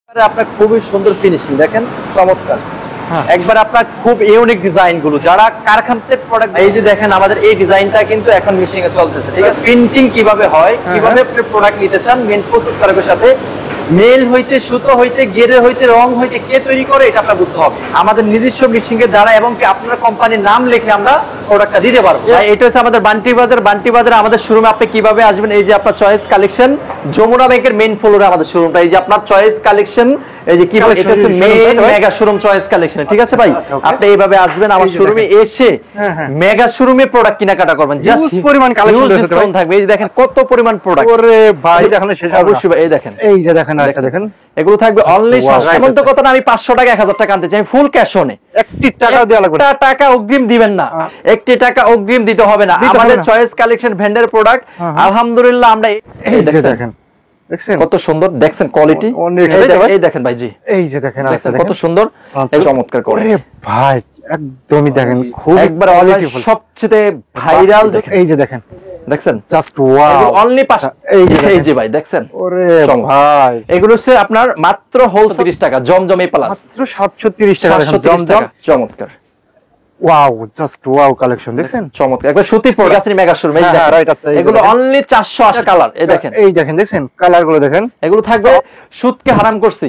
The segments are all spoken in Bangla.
আপনার খুবই সুন্দর ফিনিশিং দেখেন, চমৎকার। একবার আপনার খুব ইউনিক ডিজাইন গুলো যারা কারখানাতে প্রোডাক্ট, এই যে দেখেন আমাদের এই ডিজাইনটা কিন্তু এখন মেশিং এ চলতেছে, ঠিক আছে। প্রিন্টিং কিভাবে হয়, কিভাবে আপনি প্রোডাক্ট নিতে চান, মেন প্রস্তুতকারকের সাথে মেল হইতে, সুতো হইতে, গেরে হইতে, রং হইতে কে তৈরি করে এটা আপনার বুঝতে হবে। আমাদের নিজস্ব মেশিং এর দ্বারা এবং কি আপনার কোম্পানির নাম লিখে আমরা প্রোডাক্টটা দিতে পারবো। এটা হচ্ছে আমাদের বান্টি বাজার। বান্টি বাজারে আমাদের শোরুমে আপনি কিভাবে আসবেন, এই যে আপনার চয়েস কালেকশন, যমুনা ব্যাংকের মেইন ফ্লোরে আমাদের শোরুমটা। এই যে আপনার চয়েস কালেকশন, এই যে কিভাবে, এটা হচ্ছে main mega showroom choice collection, ঠিক আছে ভাই। আপনি এইভাবে আসবেন আমার শোরুমে, এসে মেগা শোরুমে প্রোডাক্ট কেনাকাটা করবেন। জাস্ট পরিমাণ কালেকশন থাকবে। এই যে দেখেন কত পরিমাণ প্রোডাক্ট। ওরে ভাই দেখেন শেষ অবশ্যই ভাই, এই দেখেন, এই যে দেখেন আরেকটা দেখেন, এগুলো থাকবে অনলি। এমন তো কথা না আমি 500 টাকা 1000 টাকা আনতে চাই, ফুল ক্যাশ অনে। একটি টাকা দেওয়া লাগবে না, টাকা অগ্রিম দিবেন না, একটি টাকা অগ্রিম দিতে হবে না। আমাদের চয়েস কালেকশন ভেন্ডার প্রোডাক্ট আলহামদুলিল্লাহ আমরা এই যে দেখেন, দেখছেন কত সুন্দর, দেখছেন কোয়ালিটি। এই দেখেন ভাই, জি এই যে দেখেন কত সুন্দর, চমৎকার করে ভাই, একদমই দেখেন খুব একবার সবচেয়ে ভাইরাল। এই যে দেখেন, দেখছেন জাস্ট ওয়াও, অনলি 5। এই যে ভাই দেখছেন, ওরে ভাই এগুলো হচ্ছে আপনার মাত্র হোলসেল 30 টাকা, জমজমে প্লাস মাত্র 730 টাকা দেখেন, জমজম চমৎকার। ওয়াও, জাস্ট ওয়াও কালেকশন দেখেন, চমৎকার। একবার সুতি প্রোডাক্ট মেগা শোরুম, এই দেখেন রাইট। আচ্ছা, এগুলো অনলি 480 কালার। এই দেখেন, এই দেখেন, দেখছেন কালার গুলো দেখেন। এগুলো থাকবে সুদকে হারাম করছি,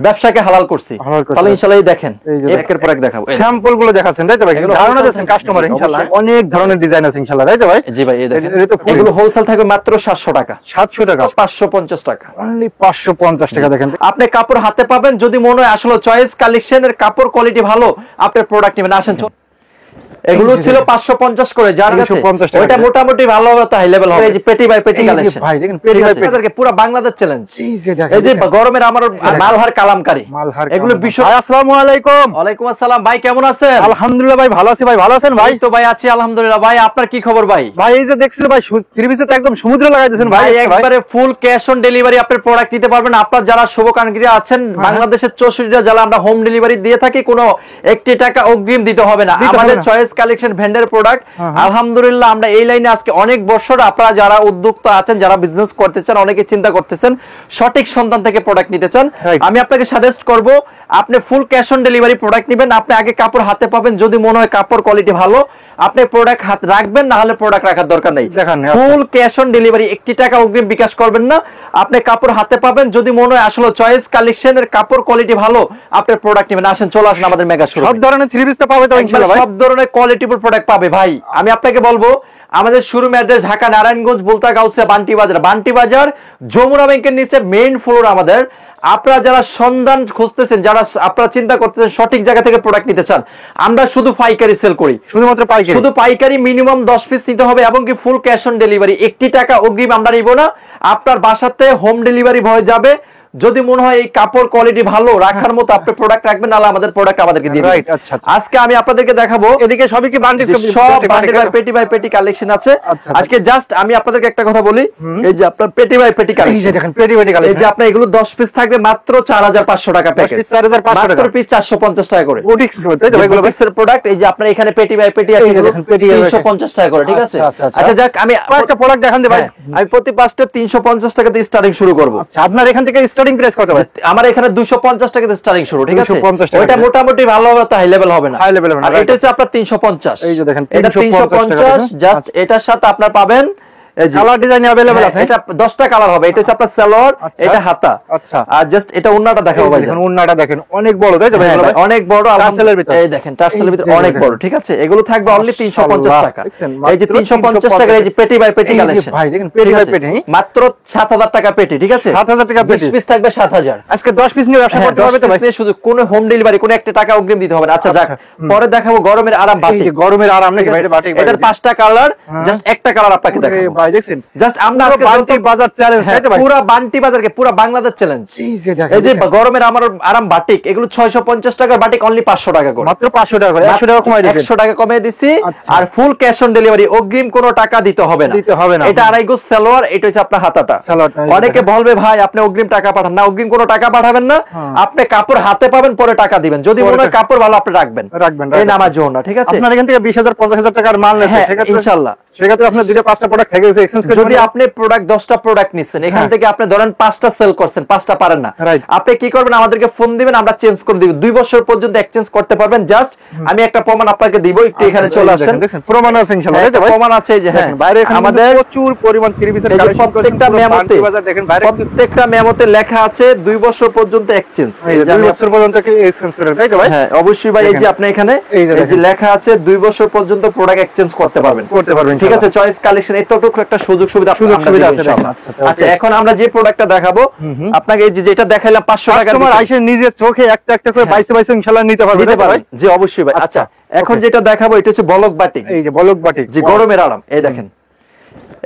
ব্যবসাকে হালাল করছি, তাহলে ইনশাআল্লাহ দেখেন একের পর এক দেখাবো। স্যাম্পল গুলো দেখাচ্ছেন তাই তো ভাই, ধারণা দিয়েছেন কাস্টমার ইনশাআল্লাহ, অনেক ধরনের ডিজাইন আছে ইনশাআল্লাহ তাই তো ভাই। জি ভাই, এই দেখেন এগুলো হোলসেল থাকবে মাত্র 700 টাকা, 700 টাকা, 550 টাকা, অনলি 550 টাকা দেখেন। আপনি কাপড় হাতে পাবেন, যদি মনে হয় আসলে চয়েস কালেকশনের কাপড় কোয়ালিটি ভালো, আপনি প্রোডাক্ট নেবেন। আসেন, এগুলো ছিল 550 করে, যার কাছে ওটা মোটামুটি ভালো হবে, হাই লেভেল হবে। এই যে পেটি বাই পেটি কালেকশন ভাই দেখেন, পেটি বাই পেটি পুরো বাংলাদেশ চ্যালেঞ্জ। এই যে গরমের আমার মালহার কালামকারী, এগুলো বিষয়। আসসালামু আলাইকুম। ওয়ালাইকুম আসসালাম ভাই, কেমন আছেন? আলহামদুলিল্লাহ ভাই, ভালো আছি ভাই, ভালো আছেন ভাই? তো ভাই আছি আলহামদুলিল্লাহ। ভাই আপনার কি খবর ভাই? ভাই এই যে দেখছি ভাই থ্রি পিসে তো একদম সমুদ্র লাগাই দিয়েছেন ভাই, একবারে ফুল ক্যাশ অন ডেলিভারি আপনার প্রোডাক্ট নিতে পারবেন। আপনার যারা শুভকাঙ্ক্ষী আছেন বাংলাদেশের 64টা জেলা আমরা হোম ডেলিভারি দিয়ে থাকি, কোনো একটি টাকা অগ্রিম দিতে হবে না। আমাদের চয়েস কালেকশন ভেন্ডার প্রোডাক্ট আলহামদুলিল্লাহ আমরা এই লাইনে আজকে অনেক বছর। আপনারা যারা উদ্যোক্তা আছেন, যারা বিজনেস করতে চান, অনেকে চিন্তা করতেছেন সঠিক সন্ধান থেকে প্রোডাক্ট নিতে চান, আমি আপনাকে সাজেস্ট করব আপনি full cash on delivery product নেবেন। আপনি আগে কাপড় হাতে পাবেন, যদি মনে হয় কাপড় কোয়ালিটি ভালো আপনি প্রোডাক্ট হাত রাখবেন, না হলে প্রোডাক্ট রাখার দরকার নেই। ফুল ক্যাশ অন ডেলিভারি, একটি টাকা অগ্রিম বিকাশ করবেন না, আপনি কাপড় হাতে পাবেন, যদি মনে হয় আসলে চয়েস কালেকশনের কাপড় কোয়ালিটি ভালো আপনি প্রোডাক্ট নেবেন। আসেন, চলে আসেন আমাদের মেগা শোরুম। সব ধরনের থ্রি পিস তো পাবে তো ইনশাআল্লাহ ভাই, সব ধরনের কোয়ালিটিফুল প্রোডাক্ট পাবে ভাই। আমি আপনাকে বলবো আমাদের শোরুম অ্যাড্রেস ঢাকা নারায়ণগঞ্জ বুলতা গাউসিয়া বান্টি বাজার। বান্টি বাজার যমুনা ব্যাংকের নিচে মেইন ফ্লোর আমাদের। আপনারা যারা সন্ধান খুঁজতেছেন, যারা আপনারা চিন্তা করতেছেন সঠিক জায়গা থেকে প্রোডাক্ট নিতে চান, আমরা শুধু পাইকারি সেল করি, শুধুমাত্র পাইকারি, শুধু পাইকারি। মিনিমাম 10 পিস নিতে হবে এবং কি ফুল ক্যাশ অন ডেলিভারি, একটি টাকা অগ্রিম আমরা নিব না। আপনার বাসাতে হোম ডেলিভারি হয়ে যাবে। যদি মনে হয় এই কাপড় কোয়ালিটি ভালো রাখার মতো আপনি প্রোডাক্ট রাখবেন, নাহলে আমাদের প্রোডাক্ট আমাদেরকে দিয়ে দিবেন। আজকে আমি আপনাদেরকে দেখাবো, এদিকে সবই কি বান্ডিল, সব বান্ডিল বাই পেটি বাই পেটি কালেকশন আছে। আজকে জাস্ট আমি আপনাদেরকে একটা কথা বলি, এই যে আপনার পেটি বাই পেটি কালেকশন, এই যে দেখেন পেটি বাই কালেকশন, এই যে আপনার এগুলো 10 পিস থাকবে মাত্র 4500 টাকা প্যাকেজ, 4500 টাকা, মাত্র পিস 450 টাকা করে। বুটিক্স তাই তো এগুলো বুটিক্সের প্রোডাক্ট। এই যে আপনার এখানে পেটি বাই পেটি আছে, এগুলো 350 টাকা করে, ঠিক আছে। আচ্ছা যাক, আমি একটা প্রোডাক্ট দেখান দিই ভাই। আমি প্রতি পাঁচটা 350 টাকা দিয়ে স্টার্টিং শুরু করব। আচ্ছা, আপনার এখান থেকে স্টার্টিং প্রাইস কত ভাই? আমার এখানে 250 টাকা দিয়ে স্টার্টিং শুরু, ঠিক আছে। ওটা মোটামুটি ভালো হবে, তো হাই লেভেল হবে না, হাই লেভেল হবে না। আর এটা হচ্ছে আপনার 350। এই যে দেখেন এটা 350 জাস্ট। এটার সাথে আপনার পাবেন কালার ডিজাইন अवेलेबल আছে, এটা 10টা কালার হবে। এটা হচ্ছে আপনার সালোয়ার, এটা হাতা। আচ্ছা, আর জাস্ট এটা ওন্নাটা দেখাবো ভাই। দেখুন ওন্নাটা দেখেন অনেক বড় তাই তো ভাই, অনেক বড় টার্সেলের ভিতর। এই দেখেন টার্সেলের ভিতর অনেক বড়, ঠিক আছে। এগুলো থাকবে অনলি 350 টাকা। এই যে 350 টাকা, এই যে পেটি বাই পেটি কালেকশন ভাই দেখেন, পেটি বাই পেটি মাত্র 7000 টাকা পেটি, ঠিক আছে। 7000 টাকা পেটি, 20 পিস থাকবে 7000। আজকে 10 পিস নিয়ে ব্যবসা করতে হবে তো ভাই, শুধু কোনো হোম ডেলিভারি, কোনো একটা টাকা অগ্রিম দিতে হবে না। আচ্ছা যাক, পরে দেখাবো গরমের আরাম বাটিক। এই যে গরমের আরাম নাকি ভাই, এটা বাটিক। এটার 5টা কালার, জাস্ট একটা কালার আপনাকে দেখাবো ভাই। দেখছেন জাস্ট আমরা আজকে বান্টি বাজার চ্যালেঞ্জ তাই তো ভাই, পুরো বান্টি বাজারকে পুরো বাংলাদেশ চ্যালেঞ্জ। এই যে দেখেন, এই যে গরমের আমার আরাম বাটিক, এগুলো 650 টাকার বাটিক অনলি 500 টাকা করে, মাত্র 500 টাকা করে, 100 টাকা কমাই দিয়েছেন, 100 টাকা কমিয়ে দিছি। আর ফুল ক্যাশ অন ডেলিভারি, অগ্রিম কোনো টাকা দিতে হবে না, দিতে হবে না। এটা আড়াই গজ সালোয়ার, এটা হচ্ছে আপনার হাতাটা। অনেকে বলবে ভাই আপনি অগ্রিম টাকা পাঠান না, অগ্রিম কোনো টাকা পাঠাবেন না, আপনি কাপড় হাতে পাবেন, পরে টাকা দিবেন। যদি মনে হয় কাপড় ভালো আপনি রাখবেন, এই নামার জন্য, ঠিক আছে। আপনার এখান থেকে 20000 50000 টাকার মাল নেছে, ইনশাআল্লাহ সেক্ষেত্রে আপনি দুটো পাঁচটা প্রোডাক্ট থেকে আছে এক্সচেঞ্জ করে যদি আপনি প্রোডাক্ট 10টা প্রোডাক্ট নিছেন এখান থেকে আপনি ধরেন 5টা সেল করছেন 5টা পারেন না আপনি কি করবেন আমাদেরকে ফোন দিবেন আমরা চেঞ্জ করে দিব 2 বছর পর্যন্ত এক্সচেঞ্জ করতে পারবেন জাস্ট আমি একটা প্রমাণ আপনাকে দিব একটু এখানে চলে আসেন দেখেন প্রমাণ আছে ইনশাআল্লাহ তাই তো ভাই প্রমাণ আছে যে হ্যাঁ বাইরে এখানে আমাদের প্রচুর পরিমাণ 3 পিসের কালেকশন প্রত্যেকটা মেমোতে বাজার দেখেন বাইরে প্রত্যেকটা মেমোতে লেখা আছে 2 বছর পর্যন্ত এক্সচেঞ্জ 2 বছর পর্যন্ত কি এক্সচেঞ্জ করে তাই তো ভাই হ্যাঁ অবশ্যই ভাই এই যে আপনি এখানে এই যে লেখা আছে 2 বছর পর্যন্ত প্রোডাক্ট এক্সচেঞ্জ করতে পারবেন ঠিক আছে চয়েস কালেকশন এতটুকু একটা সুযোগ সুবিধা আছে আচ্ছা এখন আমরা যে প্রোডাক্টটা দেখাবো আপনাকে এই যে যেটা দেখাইলাম 500 টাকা কাস্টমার আইসে নিজের চোখে একটা একটা করে বাইসে বাইসে ইনশাআল্লাহ নিতে পারবে জি অবশ্যই ভাই আচ্ছা এখন যেটা দেখাবো এটা হচ্ছে বলক বাটিক এই যে বলক বাটিক যে গরমের আরাম এই দেখেন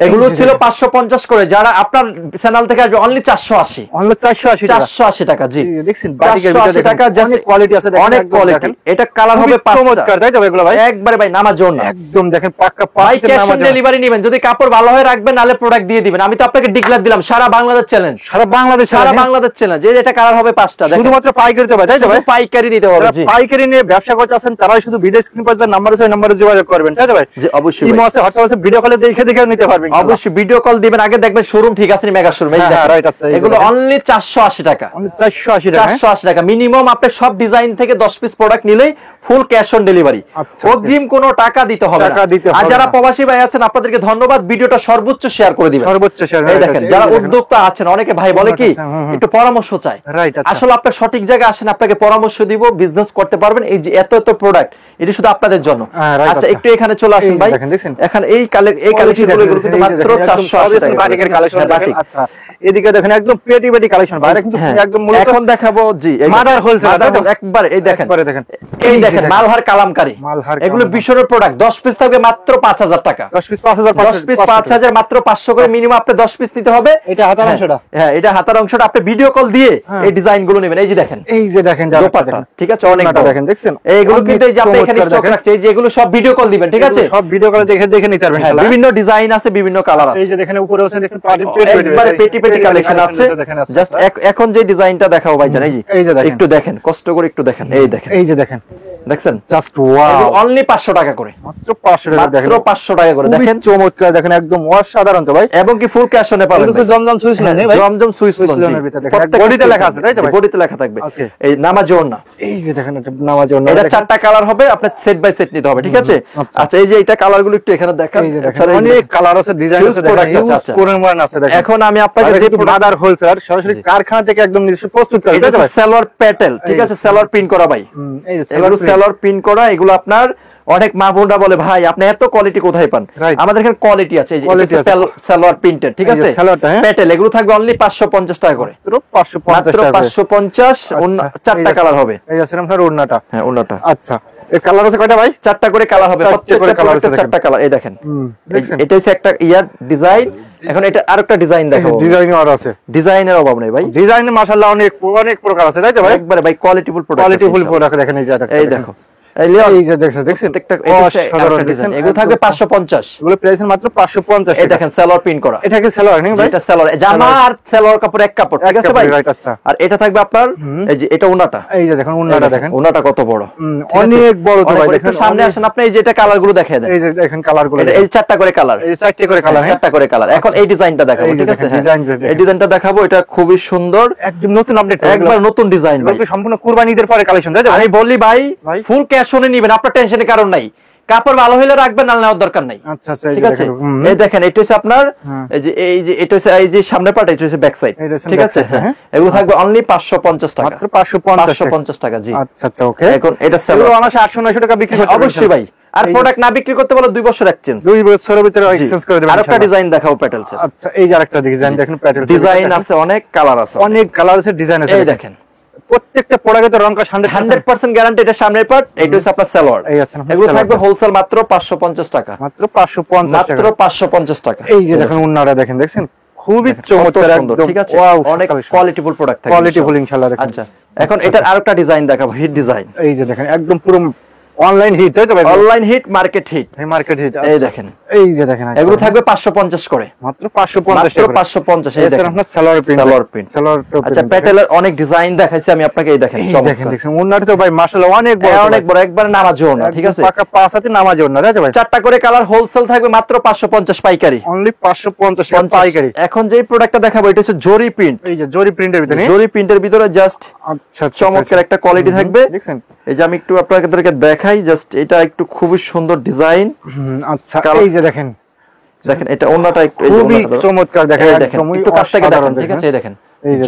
এগুলো ছিল 550 করে যারা আপনার চ্যানেল থেকে আসবে অনলি 480 টাকা জি দেখছেন 480 টাকা জাস্ট কোয়ালিটি আছে দেখেন অনেক কোয়ালিটি এটা কালার হবে 5টা চমৎকার তাই তো এগুলো ভাই একবারে ভাই নামার জন্য একদম দেখেন পাক্কা ভাই পাঁচটা ক্যাশ নামার অন জন্য ডেলিভারি নেবেন যদি কাপড় ভালো হয় রাখবেন নালে প্রোডাক্ট দিয়ে দিবেন আমি তো আপনাকে ডিক্লেয়ার দিলাম সারা বাংলাদেশ চ্যালেঞ্জ সারা বাংলাদেশ চ্যালেঞ্জ যে এটা কালার হবে 5টা দেখেন শুধুমাত্র পাইকারি তো ভাই তাই তো ভাই পাইকারি দিতে হবে জি পাইকারি নিয়ে ব্যবসা করতে আছেন তারাই শুধু ভিডিও স্ক্রিন পাশে নাম্বার আছে ওই নম্বরে যোগাযোগ করবেন তাই তো ভাই জি অবশ্যই ইমো আছে হোয়াটসঅ্যাপ আছে ভিডিও কলে দেখে নিতে পারবেন অবশ্যই ভিডিও কল দিবেন আগে দেখবেন শোরুম ঠিক আছে মেগা শোরুম এই দেখেন রাইট আচ্ছা এগুলো অনলি 480 টাকা 480 টাকা মিনিমাম আপনি সব ডিজাইন থেকে 10 পিস প্রোডাক্ট নিলেই ফুল ক্যাশ অন ডেলিভারি অগ্রিম কোনো টাকা দিতে হবে না আর যারা প্রবাসী ভাই আছেন আপনাদেরকে ধন্যবাদ ভিডিওটা সর্বোচ্চ শেয়ার করে দিবেন সর্বোচ্চ শেয়ার এই দেখেন যারা উদ্যোক্তা আছেন অনেকে ভাই বলে কি একটু পরামর্শ চাই আসলে আপনি সঠিক জায়গায় আসেন আপনাকে পরামর্শ দিব বিজনেস করতে পারবেন এই যে এত প্রোডাক্ট এটা শুধু আপনাদের জন্য আচ্ছা একটু এখানে চলে আসেন ভাই এখন এই কালেকশনগুলো কিন্তু মাত্র 480 টাকা বাটিকের কালেকশন বাটিক আচ্ছা এদিকে দেখেন একদম পেটি পেটি কালেকশন বাইরে কিন্তু একদম মূলত এখন দেখাবো জি মাদার হোলসেল একবার এই দেখেন এই দেখেন মালহার কালামকারী এগুলো বিশরের প্রোডাক্ট 10 পিস থাকবে মাত্র 5000 টাকা 10 পিস 5000 10 পিস 5000 মাত্র 500 করে মিনিমাম আপনি 10 পিস নিতে হবে এটা হাতার অংশটা হ্যাঁ এটা হাতার অংশটা আপনি ভিডিও কল দিয়ে এই ডিজাইন গুলো নেবেন এই যে দেখেন দোপাট্টা ঠিক আছে অনেক দেখেন দেখছেন এইগুলো কিন্তু এই যে আপনি এখানে স্টক রাখছে এই যে এগুলো সব ভিডিও কল দিবেন ঠিক আছে সব ভিডিও কলে দেখে নিতে পারবেন বিভিন্ন ডিজাইন আছে বিভিন্ন কালার আছে এই যে দেখেন উপরে আছে দেখেন পেটি পেটি কালেকশন আছে জাস্ট এখন যে ডিজাইনটা দেখাবো ভাইজান এই যে একটু দেখেন কষ্ট করে একটু দেখেন এই যে দেখেন দেখছেন জাস্ট ওয়াও অনলি 500 টাকা করে মাত্র 500 টাকা দেখেন মাত্র 500 টাকা করে দেখেন চমৎকার দেখেন একদম অসাধারণ তো ভাই এবং কি ফুল ক্যাশ অনে পাবেন তো জমজম সুইচ না ভাই জমজম সুইচ লোনের ভিতরে দেখেন বডিতে লেখা আছে তাই তো ভাই বডিতে লেখা থাকবে এই নামাজের না এই যে দেখেন এটা নামাজের না এটা চারটা কালার হবে আপনার সেট বাই সেট নিতে হবে ঠিক আছে আচ্ছা এই যে এটা কালার গুলো একটু এখানে দেখেন এছাড়া অনেক কালার আছে ডিজাইন আছে দেখেন ইউজ করে মান আছে দেখেন এখন আমি আপনাকে যে মাদার হোলসেল সরাসরি কারখানা থেকে একদম নিজস্ব প্রস্তুত করে এটা সেলর প্যাটেল ঠিক আছে সেলর প্রিন্ট করা ভাই এই যে সেলর প্রিন্ট করা এগুলো আপনার অনেক মা বোনরা বলে ভাই আপনি এত কোয়ালিটি কোথায় পান আমাদের এখানে কোয়ালিটি আছে এই যে সালোয়ার প্রিন্টেড ঠিক আছে প্যাটেল এগুলো থাকবে অনলি 550 টাকা করে মাত্র 550 চারটা কালার হবে এই আছে আপনার ওড়নাটা হ্যাঁ ওড়নাটা আচ্ছা এই কালার আছে কয়টা ভাই চারটা করে কালার হবে প্রত্যেকটা কালার আছে চারটা কালার এই দেখেন এটা হচ্ছে একটা ইয়ার ডিজাইন এখন এটা আরেকটা ডিজাইন দেখাবো ডিজাইনও আর আছে ডিজাইনের অভাব নেই ভাই ডিজাইনে মাশাআল্লাহ অনেক প্রকার আছে তাই তো ভাই একবারে ভাই কোয়ালিটিফুল প্রোডাক্ট দেখেন এই দেখো এই যে দেখছেন একটা ডিজাইন এগুলো থাকবে 550 এগুলো প্রাইস মাত্র 550 এই দেখেন সেলর প্রিন্ট করা এটা কি সেলর নাকি ভাই এটা সেলর জামা আর সেলর কাপড় এক কাপড় ঠিক আছে ভাই আচ্ছা আর এটা থাকবে আপনার এই যে এটা ওনাটা এই যে দেখেন ওনাটা দেখেন ওনাটা কত বড় অনেক বড় তো ভাই দেখেন সামনে আসেন আপনি এই যে এটা কালার গুলো দেখায় দেন এই যে দেখেন কালার গুলো এই চারটা করে কালার এই চারটি করে কালার চারটা করে কালার এখন এই ডিজাইনটা দেখাবো ঠিক আছে এই ডিজাইনটা দেখাবো এটা খুবই সুন্দর একদম নতুন আপডেট একবার নতুন ডিজাইন ভাই সম্পূর্ণ কুরবানি ঈদের পরে কালেকশন তাই তো আমি বলি ভাই ফুল ক্যাশ অনে নেবেন আপনার টেনশনের কারণ নাই কাপড় ভালো হলে রাখবেন না নেওয়ার দরকার নাই আচ্ছা আচ্ছা ঠিক আছে এই দেখেন এটা হচ্ছে আপনার এই যে এটা হচ্ছে এই যে সামনের পার্ট এটা হচ্ছে ব্যাক সাইড ঠিক আছে এগুলো থাকবে অনলি 550 টাকা মাত্র 550 টাকা জি আচ্ছা আচ্ছা ওকে এখন এটা সেলর অনায়াসে 800 900 টাকা বিক্রি করতে অবশ্যই ভাই আর প্রোডাক্ট না বিক্রি করতে বলে 2 বছর এক্সচেঞ্জ 2 বছরের ভিতরে এক্সচেঞ্জ করে দেবেন আরেকটা ডিজাইন দেখাও প্যাটেলস আচ্ছা এই যে আরেকটা ডিজাইন দেখেন প্যাটেলস ডিজাইন আছে অনেক কালার আছে অনেক কালার আছে ডিজাইন আছে এই দেখেন প্রত্যেকটা প্রোডাক্টে রং করা 100% গ্যারান্টি এটা সামনের পার্ট এটা হচ্ছে আপনার সালোয়ার এই আছে এগুলো থাকবে হোলসেল মাত্র 550 টাকা মাত্র 550 টাকা মাত্র 550 টাকা এই যে দেখেন ওন্নাটা দেখেন দেখছেন খুবই চমৎকার একদম ঠিক আছে অনেক কোয়ালিটিফুল প্রোডাক্ট থাকবে কোয়ালিটিফুল ইনশাআল্লাহ দেখেন আচ্ছা এখন এটার আরেকটা ডিজাইন দেখাবো হিট ডিজাইন এই যে দেখেন একদম পুরো অনলাইন হিট তাই তো ভাই online hit market hit market hit এই দেখেন এই যে দেখেন এগুলো থাকবে 550 করে, মাত্র 550 টাকা, 550। এই দেখেন আপনার সালোয়ার প্রিন্ট, সালোয়ার প্রিন্ট। আচ্ছা, প্যাটেলের অনেক ডিজাইন দেখাইছি আমি আপনাকে, এই দেখেন দেখেন ওন্নাটা তো ভাই মাশাআল্লাহ অনেক বড়, অনেক বড়, একবার নামাজি ওন্না, ঠিক আছে, পাকা পাঁচ হাতে নামাজি ওন্না, তাই তো ভাই? 4টা করে কালার, হোলসেল থাকবে মাত্র 550 পাইকারি, অনলি 550 টাকা পাইকারি। এখন যে প্রোডাক্টটা দেখাবো এটা হচ্ছে জরি প্রিন্ট, এই যে জরি প্রিন্টের ভিতরে, জরি প্রিন্টের ভিতরে জাস্ট আচ্ছা চমৎকার একটা কোয়ালিটি থাকবে, দেখছেন? এই যে আমি একটু আপনাদেরকে দেখাই, জাস্ট এটা একটু খুবই সুন্দর ডিজাইন। আচ্ছা, এই যে দেখেন এটা ওন্নাটা একটু খুবই চমৎকার, দেখেন একটু কাছ থেকে দেখেন, ঠিক আছে, এই দেখেন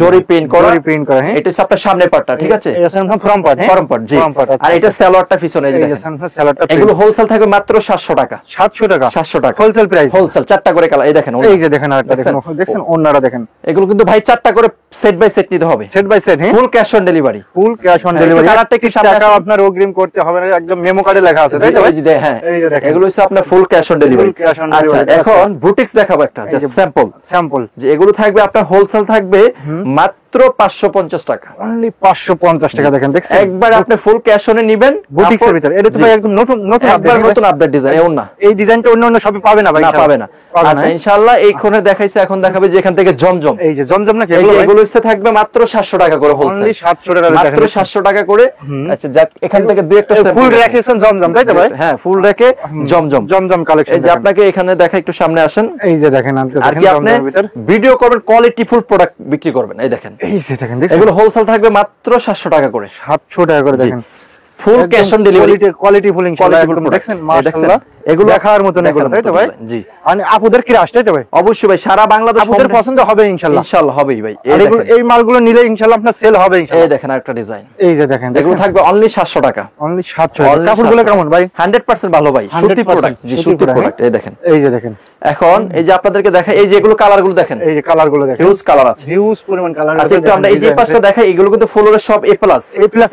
জরি প্রিন্ট করা, জরি প্রিন্ট করা, হ্যাঁ, এটা হচ্ছে আপনার সামনের পার্টটা, ঠিক আছে, এই আছে আপনার ফ্রন্ট পার্ট, ফরম পার্ট, জি, আর এটা সালোয়ারটা পিছনে, এই যে আপনার সালোয়ারটা, এগুলো হোলসেল থাকবে মাত্র 700 টাকা, 700 টাকা, 700 টাকা হোলসেল প্রাইস, হোলসেল। 4টা করে কালার, এই দেখেন, এই যে দেখেন আরেকটা দেখেন, দেখছেন ওন্নাটা দেখেন, এগুলো কিন্তু ভাই 4টা করে সেট বাই সেট নিতে হবে, সেট বাই সেট, হ্যাঁ, full cash on delivery, full cash on delivery, কালারটা কি সামনে টাকা আপনার অগ্রিম করতে হবে না, একদম মেমো কার্ডে লেখা আছে, তাই তো ভাই? হ্যাঁ, এই যে দেখেন এগুলো হচ্ছে আপনার ফুল ক্যাশ অন ডেলিভারি। আচ্ছা, এখন বুটিক্স দেখাবো একটা, জাস্ট স্যাম্পল, স্যাম্পল, যে এগুলো থাকবে আপনার হোলসেল থাকবে মাত্র 550 টাকা, অনলি 550 টাকা, দেখেন দেখছেন, একবার আপনি ফুল ক্যাশ অনে নেবেন বুটিক্সের ভিতরে, এটা তো ভাই একদম নতুন নতুন একবার আপডেট, নতুন আপডেট ডিজাইন, এমন না এই ডিজাইনটা অন্য অন্য সবই পাবে না ভাই, না পাবে না। আচ্ছা, ইনশাআল্লাহ এই কোণে দেখাইছে, এখন দেখাবে যে এখান থেকে জমজম, এই যে জমজম নাকি, এগুলো হচ্ছে থাকবে মাত্র 700 টাকা করে হোলসেল, অনলি 700 টাকা, মাত্র 700 টাকা করে। আচ্ছা, যাক এখান থেকে দুই একটা ফুল রেখেছেন জমজম, তাই তো ভাই? হ্যাঁ, ফুল রেখে জমজম, জমজম কালেকশন, এই যে আপনাকে এখানে দেখা, একটু সামনে আসেন, এই যে দেখেন, আর কি আপনি ভিডিও করবেন, কোয়ালিটি ফুল প্রোডাক্ট বিক্রি করবেন, এই দেখেন, এই যে দেখেন, এগুলো হোলসেল থাকবে মাত্র 700 টাকা করে, 700 টাকা করে, দেখেন full cash on delivery, quality full ইনশাআল্লাহ, একদম দেখছেন মাশাআল্লাহ, এগুলো দেখার মতন, এগুলো তাই তো ভাই? জি, মানে আপুদের কি রাশ, তাই তো ভাই? অবশ্যই ভাই, সারা বাংলাদেশ আপুদের পছন্দ হবে ইনশাআল্লাহ, ইনশাআল্লাহ হবেই ভাই। এই মালগুলো নিলে ইনশাআল্লাহ আপনার সেল হবে ইনশাআল্লাহ। এই দেখেন আরেকটা ডিজাইন, এই যে দেখেন, এগুলো থাকবে অনলি 700 টাকা, অনলি 700 টাকা। কাপড়গুলো কেমন ভাই? 100% ভালো ভাই, সুতি প্রোডাক্ট, জি সুতি প্রোডাক্ট, এই দেখেন, এই যে দেখেন। এখন এই যে আপনাদেরকে দেখাই, এই যে এগুলো কালারগুলো দেখেন, এই যে কালারগুলো দেখেন, হিউজ কালার আছে, হিউজ পরিমাণ কালার আছে। আচ্ছা, একটু আমরা এই যে পাঁচটা দেখাই, এগুলো কিন্তু ফ্লোরের সব A+,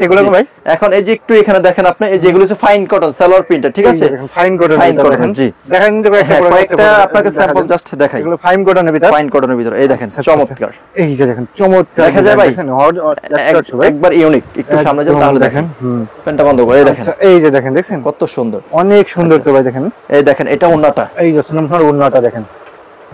এগুলো ভাই। এখন এই যে একটু এখানে দেখেন আপনি, এই যে এগুলো হচ্ছে ফাইন কটন সালোয়ার প্রিন্টার, ঠিক আছে, ফাইন কটন, জি দেখেন কিন্তু কয়েকটা আপনাকে স্যাম্পল জাস্ট দেখাই, এগুলো ফাইন কটনের ভিতর, ফাইন কটনের ভিতর, এই দেখেন চমৎকার, এই যে দেখেন চমৎকার দেখা যায় ভাই, দেখেন একবার ইউনিক, একটু সামনে যান তাহলে দেখেন, পেনটা বন্ধ করে, এই দেখেন, এই যে দেখেন, দেখছেন কত সুন্দর, অনেক সুন্দর তো ভাই, দেখেন এই দেখেন, এটা ওন্নাটা, এই যে সুনামখার ওন্নাটা দেখেন,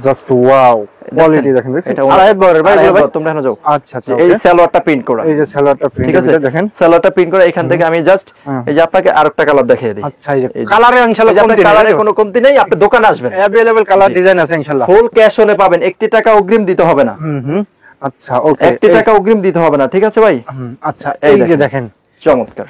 জাস্ট ওয়াও, কোয়ালিটি দেখেন, এটা আড়াই বড় ভাই, তোমরা এখানে যাও। আচ্ছা আচ্ছা, এই সালোয়ারটা প্রিন্ট করা, এই যে সালোয়ারটা প্রিন্ট, ঠিক আছে, দেখেন সালোয়ারটা প্রিন্ট করা, এখান থেকে আমি জাস্ট এই যে আপনাকে আরেকটা কালার দেখিয়ে দিই। আচ্ছা, এই যে কালারে ইনশাআল্লাহ কালারে কোনো কমতি নেই, আপনি দোকানে আসবেন, अवेलेबल কালার ডিজাইন আছে ইনশাআল্লাহ, ফুল ক্যাশ অনে পাবেন, 1 টাকা অগ্রিম দিতে হবে না। আচ্ছা, ওকে, 1 টাকা অগ্রিম দিতে হবে না, ঠিক আছে ভাই? আচ্ছা, এই যে দেখেন চমৎকার,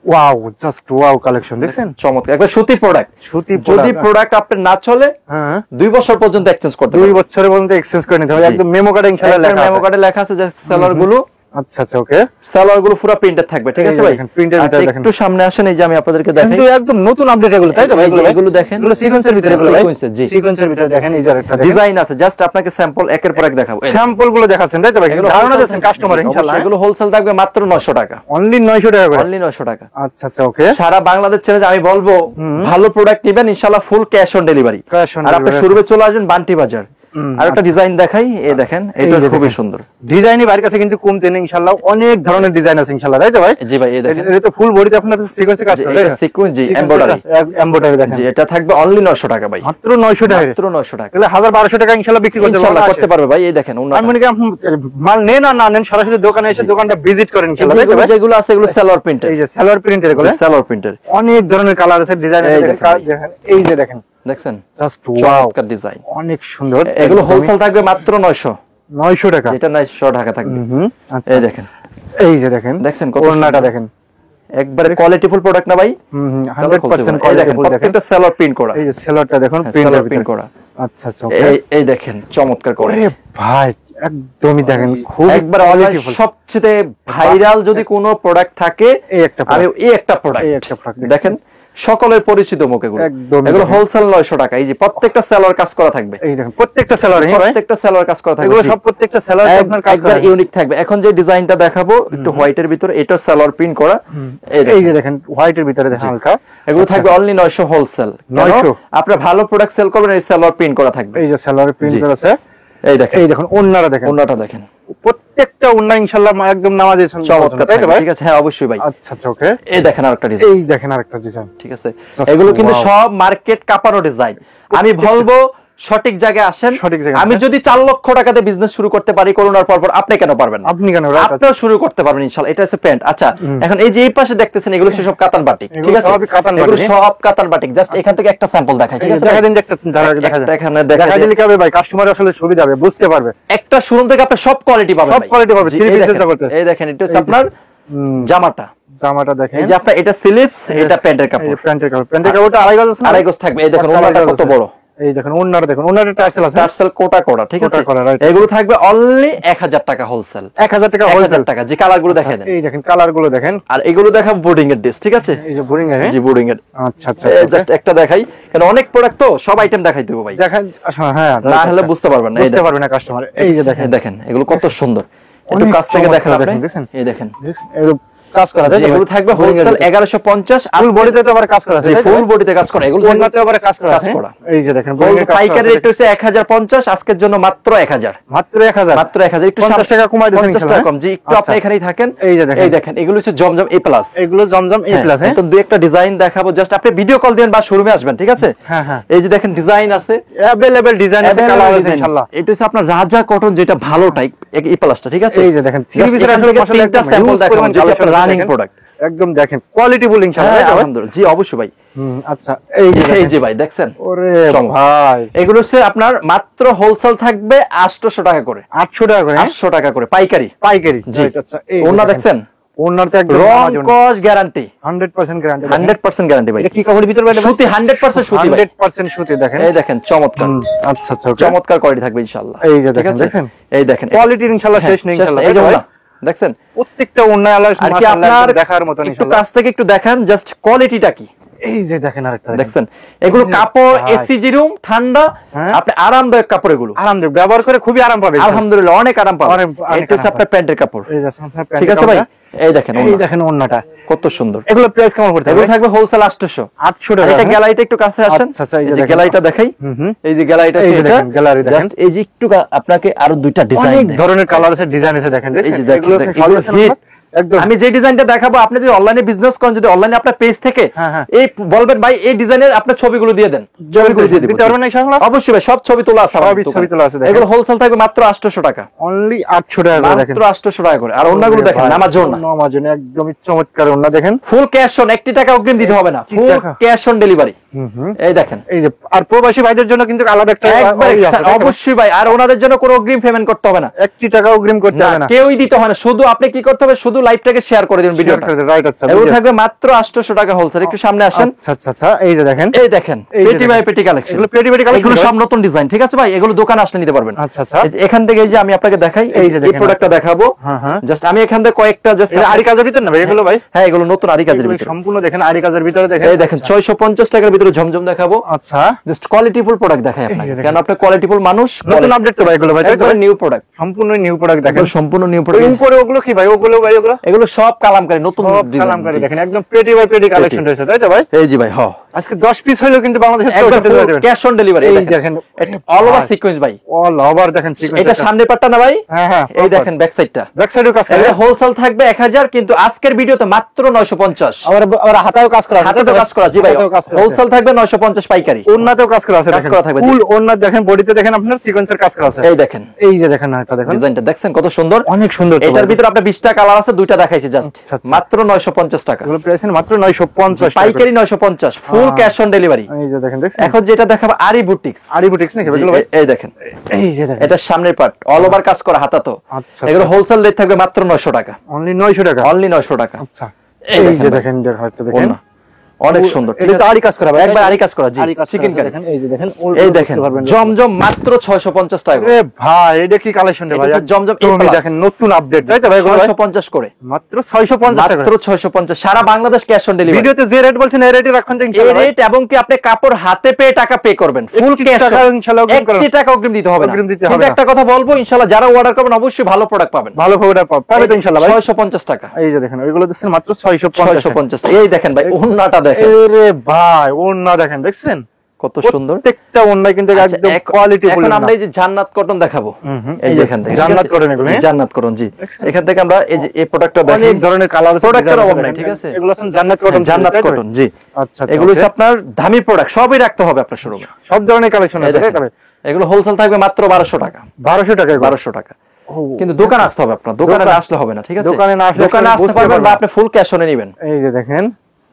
ওয়াও, জাস্ট ওয়াও কালেকশন, দেখেন চমৎকার, একবার সুতি প্রোডাক্ট, সুতি যদি প্রোডাক্ট আপনার না চলে হ্যাঁ 2 বছর পর্যন্ত এক্সচেঞ্জ করতে 2 বছরের পর্যন্ত এক্সচেঞ্জ করে নিতে হবে, একদম মেমো কার্ডে ইনশাআল্লাহ লেখা আছে, মেমো কার্ডে লেখা আছে যে সালোয়ার গুলো, আচ্ছা আচ্ছা, ওকে, সালোয়ার গুলো পুরো প্রিন্টেড থাকবে, ঠিক আছে ভাই? প্রিন্টের ভিতরে দেখেন, একটু সামনে আসেন, এই যে আমি আপনাদেরকে দেখাই, কিন্তু একদম নতুন আপডেট এগুলো, তাই তো ভাই? এগুলো দেখেন, এগুলো সিকোয়েন্সের ভিতরে, এগুলো ভাই জি সিকোয়েন্সের ভিতরে, দেখেন এই যে একটা ডিজাইন আছে, জাস্ট আপনাকে স্যাম্পল একের পর এক দেখাবো, স্যাম্পল গুলো দেখাচ্ছেন, তাই তো ভাই? এগুলো ধারণা দিচ্ছেন কাস্টমার ইনশাআল্লাহ, এগুলো হোলসেল থাকবে মাত্র 900 টাকা, অনলি 900 টাকা করে, অনলি 900 টাকা। আচ্ছা আচ্ছা, ওকে, সারা বাংলাদেশ চ্যালেঞ্জ, আমি বলবো ভালো প্রোডাক্ট নেবেন ইনশাআল্লাহ ফুল ক্যাশ অন ডেলিভারি, আর আপনি শোরুমে চলে আসবেন বান্টি বাজার। আর একটা ডিজাইন দেখাই, এই দেখেন, এটা খুবই সুন্দর ডিজাইনই বাইরের কাছে কিন্তু কমতে নেই ইনশাআল্লাহ, অনেক ধরনের ডিজাইন আছে ইনশাআল্লাহ, তাই তো ভাই? জি ভাই, এই দেখেন, এটা তো ফুল বডিতে আপনার সিকোয়েন্সে কাজ করে, এটা সিকোয়েন্স, জি এমব্রয়ডারি দেখেন, জি এটা থাকবে অনলি 900 টাকা ভাই, মাত্র 900 টাকা, মাত্র 900 টাকা, তাহলে 1200 টাকা ইনশাআল্লাহ বিক্রি করতে পারবে ভাই। এই দেখেন, আমি মনে করি আপনি মাল নেন আর না নেন, সরাসরি দোকানে এসে দোকানটা ভিজিট করেন ইনশাআল্লাহ, তাই তো ভাই? যেগুলো আছে এগুলো সালোয়ার প্রিন্টের, এই যে সালোয়ার প্রিন্টের, এগুলো সালোয়ার প্রিন্টের, অনেক ধরনের কালার আছে, ডিজাইন আছে, দেখেন এই যে দেখেন, দেখছেন জাস্ট ওয়াও ডিজাইন, অনেক সুন্দর, এগুলো হোলসেল থাকবে মাত্র 900 টাকা, এটা 900 টাকা থাকবে। আচ্ছা, এই দেখেন, এই যে দেখেন, দেখছেন কত ওড়নাটা দেখেন, একবারে কোয়ালিটিফুল প্রোডাক্ট না ভাই, 100% কোয়ালিটিফুল, দেখেন প্রত্যেকটা সালোয়ার প্রিন্ট করা, এই যে সালোয়ারটা দেখুন প্রিন্ট করা, আচ্ছা আচ্ছা, ওকে, এই দেখেন চমৎকার করে, আরে ভাই একদমই দেখেন খুব একবার কোয়ালিটিফুল, সবচেয়ে ভাইরাল যদি কোনো প্রোডাক্ট থাকে এই একটা প্রোডাক্ট, দেখেন সকলের পরিচিত মুখ, এগুলো হোলসেল 900 টাকা, এই যে প্রত্যেকটা সালোয়ার কাজ করা থাকবে, এই দেখেন প্রত্যেকটা সালোয়ার কাজ করা থাকবে, এগুলো সব প্রত্যেকটা সালোয়ার আপনার কাজ করা ইউনিক থাকবে। এখন যে ডিজাইনটা দেখাবো একটু হোয়াইটের ভিতরে, এটা সালোয়ার প্রিন্ট করা, এই যে দেখেন হোয়াইটের ভিতরে দেখেন হালকা, এগুলো থাকবে অনলি 900 হোলসেল, 900 আপনারা ভালো প্রোডাক্ট সেল করবেন, এই সালোয়ার প্রিন্ট করা থাকবে, এই যে সালোয়ার প্রিন্ট করা আছে, এই দেখেন ওড়নাটা দেখেন, ওড়নাটা দেখেন, প্রত্যেকটা ওন্না ইনশাআল্লাহ একদম নামাজের জন্য চমৎকার তাই তো থাকবে, ভাই? ঠিক আছে, হ্যাঁ অবশ্যই ভাই। আচ্ছা আচ্ছা ওকে। এই দেখেন আরেকটা ডিজাইন, এই দেখেন আরেকটা ডিজাইন, ঠিক আছে, Just এগুলো কিন্তু wow. সব মার্কেট কাপানো ডিজাইন। আমি বলবো সঠিক জায়গায় আসেন। সঠিক জায়গায় আমি আসেন। যদি 4 লক্ষ টাকাতে বিজনেস শুরু করতে পারি করোনার পর, আপনি কেন পারবেন না? আপনি কেন, right? আপনিও শুরু করতে পারবেন ইনশাআল্লাহ। এটা হচ্ছে প্যান্ট। আচ্ছা, এখন এই যে এই পাশে দেখতেছেন এগুলো সব কাতান বাটিক, ঠিক এগুলো আছে, সবই কাতান এগুলো বাটিক। সব কাতান বাটিক। জাস্ট এখান থেকে একটা স্যাম্পল দেখাই, ঠিক আছে দেখা ভাই? দিন যে একটা দেখা একটা যায়। এখানে দেখা দেখা যায়। দিলে কি হবে ভাই, কাস্টমার আসলে সুবিধা হবে, বুঝতে পারবে। একটা শোরুম থেকে আপনি সব কোয়ালিটি পাবেন সব ভাই। quality পাবেন, জি, three এই pieces দেখেন, জগতে। এই দেখেন এটা হচ্ছে এই যে- আপনার জামাটা, জামাটা দেখেন, এই যে আপনার এটা স্লিভস, এটা প্যান্টের এই কাপড়, যে প্যান্টের কাপড়, প্যান্টের কাপড়টা আড়াই গজ আছে না? আড়াই গজ থাকবে। এই দেখেন ওনাটা কত বড়, এই দেখেন ওন্নাটা দেখুন, ওন্নাটা টার্সেল আছে, টার্সেল কোটা কোটা, ঠিক আছে। কোটা করা, right. এগুলো থাকবে অনলি 1000 টাকা হোলসেল, 1000 টাকা হোলসেল। 1000 টাকা। যে কালার গুলো দেখাই দেন, এই দেখেন কালার গুলো দেখেন, আর এগুলো দেখাবো বোর্ডিং এর ড্রেস, ঠিক আছে, এই যে বোরিং এর, জি বোর্ডিং এর। আচ্ছা আচ্ছা জাস্ট একটা দেখাই, কারণ অনেক প্রোডাক্ট তো সব আইটেম দেখাই দেবো ভাই, দেখেন। আচ্ছা হ্যাঁ, না হলে বুঝতে পারবেন না। এই বুঝতে দেখেন, পারবে না কাস্টমার। এই যে দেখেন, দেখেন এগুলো কত সুন্দর, একটু অনেক কাছ থেকে দেখেন চমৎকার আপনি, দেখেন, এই দেখেন এগুলো কাজ করা জি, যায়, এগুলো থাকবে হোলসেল 1150, ফুল বডিতে তো আবার কাজ করা আছে, ফুল বডিতে কাজ করা, এগুলো থাকবে ওন্নাতে আবার কাজ করা আছে। কাজ করা। এই যে দেখেন boring এর কাজ করা পাইকারি আছে। রেট হচ্ছে 1050, আজকের জন্য মাত্র 1000, মাত্র 1000, মাত্র 1000। একটু 50 টাকা কমাই দিয়েছেন 50 টাকা কম, জি একটু আপনি এখানেই থাকেন। এই যে দেখেন, এই দেখেন এগুলো হচ্ছে জমজম A প্লাস, এগুলো জমজম A প্লাস। হ্যাঁ তো দুই একটা ডিজাইন দেখাবো, জাস্ট আপনি ভিডিও কল দিবেন বা শোরুমে আসবেন, ঠিক আছে। হ্যাঁ হ্যাঁ, এই যে দেখেন ডিজাইন আছে, अवेलेबल ডিজাইন আছে, কালার আছে ইনশাআল্লাহ। এটা হচ্ছে আপনার রাজা কটন, যেটা ভালো টাইপ এ প্লাসটা, ঠিক আছে। এই যে দেখেন থ্রি Just পিসের এখান আসলে থেকে মাশাআল্লাহ তিনটা একদম স্যাম্পল huge দেখাবো, পরিমাণ যেটা collection আপনার আছে, রানিং দেখেন। প্রোডাক্ট, একদম দেখেন কোয়ালিটি বল ইনশাআল্লাহ, হ্যাঁ তাই তো ভাই? আলহামদুলিল্লাহ, জি অবশ্যই ভাই। আচ্ছা এই যে এই দেখেন, যে ভাই দেখছেন, ওরে চমক। ভাই এগুলো হচ্ছে আপনার মাত্র হোলসেল থাকবে 800 টাকা করে, 800 টাকা করে, 800 টাকা করে পাইকারি, পাইকারি। জি। Right, আচ্ছা এই ওনা দেখছেন, ওনারটা একদম রং আমাজন কস গ্যারান্টি, 100% গ্যারান্টি, 100% গ্যারান্টি ভাই। এটা কি কাপড়ের ভিতর ভাই? সুতি 100% সুতি ভাই, 100% সুতি দেখেন। এই দেখেন চমৎকার, আচ্ছা আচ্ছা okay। চমৎকার কোয়ালিটি থাকবে ইনশাআল্লাহ। এই যে ঠিক দেখেন, আছে? দেখছেন এই দেখেন কোয়ালিটির ইনশাআল্লাহ শেষ নেই ইনশাআল্লাহ, এই যে তাই তো ভাই? ওনা দেখছেন, প্রত্যেকটা ওন্না আল্লাহ আর কি মাশাআল্লাহ আপনার দেখার মতন একটু ইনশাআল্লাহ। কাছ থেকে একটু দেখান জাস্ট কোয়ালিটিটা কি, এই যে দেখেন আরেকটা দেখছেন এগুলো কাপড় ভাই। এসি রুম ঠান্ডা, হ্যাঁ। আপনি আরামদায়ক কাপড়, এগুলো আরামদায়ক, ব্যবহার করে খুবই আরাম পাবে আলহামদুলিল্লাহ অনেক আরাম পাবেন। অনেক এটা হচ্ছে আরাম আপনার প্যান্টের কাপড়, এই যে আপনার ঠিক আছে ভাই। এই দেখেন এই ওনা, দেখেন ওন্নাটা কত সুন্দর। এগুলো প্রাইস কেমন পড়তে এগুলো হবে? থাকবে হোলসেল 800। 800 আর টাকা। এটা হ্যাঁ? গ্যালারিটা একটু কাছে আসেন, আচ্ছা, আচ্ছা, এই এই যে যে দেখেন। গ্যালারিটা দেখাই, হুম। এই যে গ্যালারিটা এই যে এটা দেখেন, গ্যালারি দেখেন। জাস্ট এই যে একটু আপনাকে আরো দুইটা ডিজাইন অনেক ধরনের কালার আছে, ডিজাইন আছে, দেখেন এই যে দেখেন, দেখেন, এগুলো দেখেন, সলিড এগুলো hit। একদম। আমি যে ডিজাইনটা দেখাবো, আপনি যদি অনলাইনে বিজনেস করেন, যদি অনলাইনে আপনার পেজ থেকে হ্যাঁ, হ্যাঁ। এই বলবেন ভাই এই ডিজাইনের আপনার ছবিগুলো দিয়ে দেন, ছবিগুলো দিয়ে দিতে পারবেন না ইনশাআল্লাহ? অবশ্যই ভাই, সব ছবি তোলা আছে আমার সবই দোকানে। ছবি তোলা আছে, দেখেন। এগুলো হোলসেল থাকবে মাত্র 800 টাকা, অনলি 800 টাকা করে দেখেন। মাত্র 800 টাকা করে। আর অন্যগুলো দেখেন আমাজন না, আমাজন একদমই চমৎকার ওন্না দেখেন। ফুল ক্যাশ অন, 1 টাকা অগ্রিম দিতে হবে না, 1 ফুল টাকা। Cash on delivery. হুম। এই দেখেন এই যে আর প্রবাসী ভাইদের জন্য কিন্তু আলাদা একটা একবার ইয়ে আছে, দেখেন। অবশ্যই ভাই, আর ওনাদের জন্য কোনো অগ্রিম পেমেন্ট করতে হবে না, 1 টাকা অগ্রিম করতে হবে না। কেউই দিতে হয় না, শুধু আপনি কি করতে হবে, শুধু লাইভটাকে শেয়ার করে দিবেন ভিডিওটা। রাইট, আচ্ছা এগুলো বুঝেছি। থাকবে মাত্র 800 টাকা হোলসেল। একটু সামনে আসেন, আচ্ছা আচ্ছা আচ্ছা, এই যে দেখেন, এই দেখেন এই যে পেটি বাই দেখেন। পেটি কালেকশন, এগুলো পেটি পেটি কালেকশন, এগুলো সব নতুন ডিজাইন, ঠিক আছে ভাই। এগুলো দোকানে আসলে নিতে পারবেন। আচ্ছা আচ্ছা, এই যে এখান থেকে এই যে আমি আপনাকে দেখাই, এই এই যে যে দেখেন, প্রোডাক্টটা দেখাবো, হ্যাঁ হ্যাঁ। জাস্ট আমি এখান থেকে কয়েকটা জাস্ট এটা আরি কাজের ভিতর না ভাই এগুলো ভাই? হ্যাঁ এগুলো নতুন আরি কাজের এগুলো ভিতরে, সম্পূর্ণ দেখেন আরি কাজের ভিতরে দেখেন। এই দেখেন 650 টাকার ভিতরে ঝমঝম দেখাবো, আচ্ছা, জাস্ট কোয়ালিটিফুল প্রোডাক্ট দেখাই আপনাকে, দেখেন। কারণ আপনি কোয়ালিটিফুল মানুষ, নতুন আপডেট তো ভাই এগুলো ভাই, তাই তো ভাই? নিউ প্রোডাক্ট, সম্পূর্ণ নিউ প্রোডাক্ট দেখেন। সম্পূর্ণ নিউ প্রোডাক্ট। এরপরে ওগুলো কি ভাই? ওগুলো ভাই ওগুলো এগুলো সব কালামকারী নতুন সব ডিজাইন কালামকারী দেখেন, একদম পেটি বাই পেটি কালেকশন রয়েছে, তাই তো ভাই? এই জি ভাই, হ আজকে 10 পিস হইলো কিন্তু বাংলাদেশে একবার ক্যাশ অন ডেলিভারি। এই এই দেখেন, দেখেন অল ওভার সিকোয়েন্স ভাই, অল ওভার দেখেন সিকোয়েন্স। এটা সামনে পাটটা না ভাই, হ্যাঁ হ্যাঁ, এই দেখেন ব্যাক সাইডটা, ব্যাক সাইডেও কাজ করে। এটা হোলসেল থাকবে 1000, কিন্তু আজকের ভিডিওতে মাত্র 950। আবার হাতায়ও কাজ করা আছে, হাতে তো কাজ করা, জি ভাই, হাতেও কাজ করা আছে। হোলসেল থাকবে 950 পাইকারি, ওন্নাতেও কাজ করা আছে, কাজ দেখেন করা থাকবে, জি। ফুল ওন্না দেখেন, বডিতে দেখেন আপনার সিকোয়েন্সের কাজ করা আছে। এই দেখেন এই যে দেখেন এটা দেখেন, ডিজাইনটা দেখছেন কত সুন্দর, অনেক সুন্দর তো এটার ভাই। ভিতরে আপনার 20টা কালার আছে, দুইটা দেখাইছি জাস্ট, আচ্ছা, আচ্ছা। মাত্র 950 টাকা, এগুলো প্রাইস মাত্র 950 টাকা। পাইকারি 950, ফুল ক্যাশ অন ডেলিভারি। এই যে দেখেন, দেখছেন এখন যেটা দেখাবো আরি বুটিক্স, আরি বুটিক্স নাকি জি, এগুলো ভাই? এই দেখেন এই যে দেখেন, এটা সামনের পার্ট অল ওভার কাজ করা হাতা, তো আচ্ছা, এগুলো হোলসেল রেট থাকবে মাত্র 900 টাকা, অনলি 900 টাকা। অনলি 900 টাকা। আচ্ছা, এই এই দেখেন যে ভাই, দেখেন, দেখেন ওন্না অনেক সুন্দর, এটা তো আরি কাজ করা ভাই, একবার আরি কাজ করা, জি আরি কাজ চিকেন করা, কারি। দেখেন এই যে দেখেন, এই দেখেন জমজম মাত্র 650 টাকা, আরে ভাই এটা কি কালেকশন রে ভাই? এটা হচ্ছে জমজম A তুমি plus। দেখেন নতুন আপডেট, তাই তো ভাই? এগুলো ভাই 650 করে, মাত্র 650 টাকা। মাত্র 650, সারা বাংলাদেশ ক্যাশ অন ডেলিভারি। ভিডিওতে যে রেট বলছেন এই রেটে রাখুন তো এই ইনশাআল্লাহ ভাই। রেট, এবং কি আপনি কাপড় হাতে পেয়ে টাকা পে করবেন, ফুল 1 ক্যাশ টাকা ইনশাআল্লাহ অগ্রিম করবেন। 1 টাকা অগ্রিম দিতে হবে না, অগ্রিম দিতে হবে কিন্তু না। একটা কথা বলবো, ইনশাআল্লাহ যারা অর্ডার করবেন অবশ্যই ভালো প্রোডাক্ট পাবেন, ভালো খবরটা পাবে তো ইনশাআল্লাহ ভাই। 650 টাকা, এই যে দেখেন ওইগুলো দিচ্ছেন মাত্র 650 টাকা। 650 টাকা। এই দেখেন ভাই ওন্নাটা দেখেন আরে ভাই ওন্না দেখেন, দেখছেন কত সুন্দর প্রত্যেকটা ওন্নায় কিন্তু আচ্ছা, একদম কোয়ালিটি ফুল। এখন আমরা এই যে জান্নাত কটন দেখাবো, এই যে এখান থেকে জান্নাত কটন এগুলো, হ্যাঁ? জান্নাত কটন, জি। এখান থেকে আমরা এই যে এই প্রোডাক্টটা দেখেন, অনেক ধরনের কালার আছে, প্রোডাক্টের ডিজাইন অভাব আছে, নাই, ঠিক আছে? এগুলো আছে জান্নাত কটন, জান্নাত কটন, জি। আচ্ছা আচ্ছা, এগুলো হচ্ছে okay। আপনার দামি প্রোডাক্ট, সবই রাখতে হবে আপনার শোরুমে। সব ধরনের কালেকশন আছে, তাই তো? এগুলো হোলসেল থাকবে মাত্র 1200 টাকা। 1200 টাকা, 1200 টাকা। কিন্তু দোকান আসতে হবে আপনার, দোকানে না আসলে হবে না, ঠিক আছে? দোকানে না আসলে দোকানে আসতে বুঝতে পারবেন পারবেন বা না। আপনি ফুল ক্যাশ অনে নেবেন। এই যে দেখেন,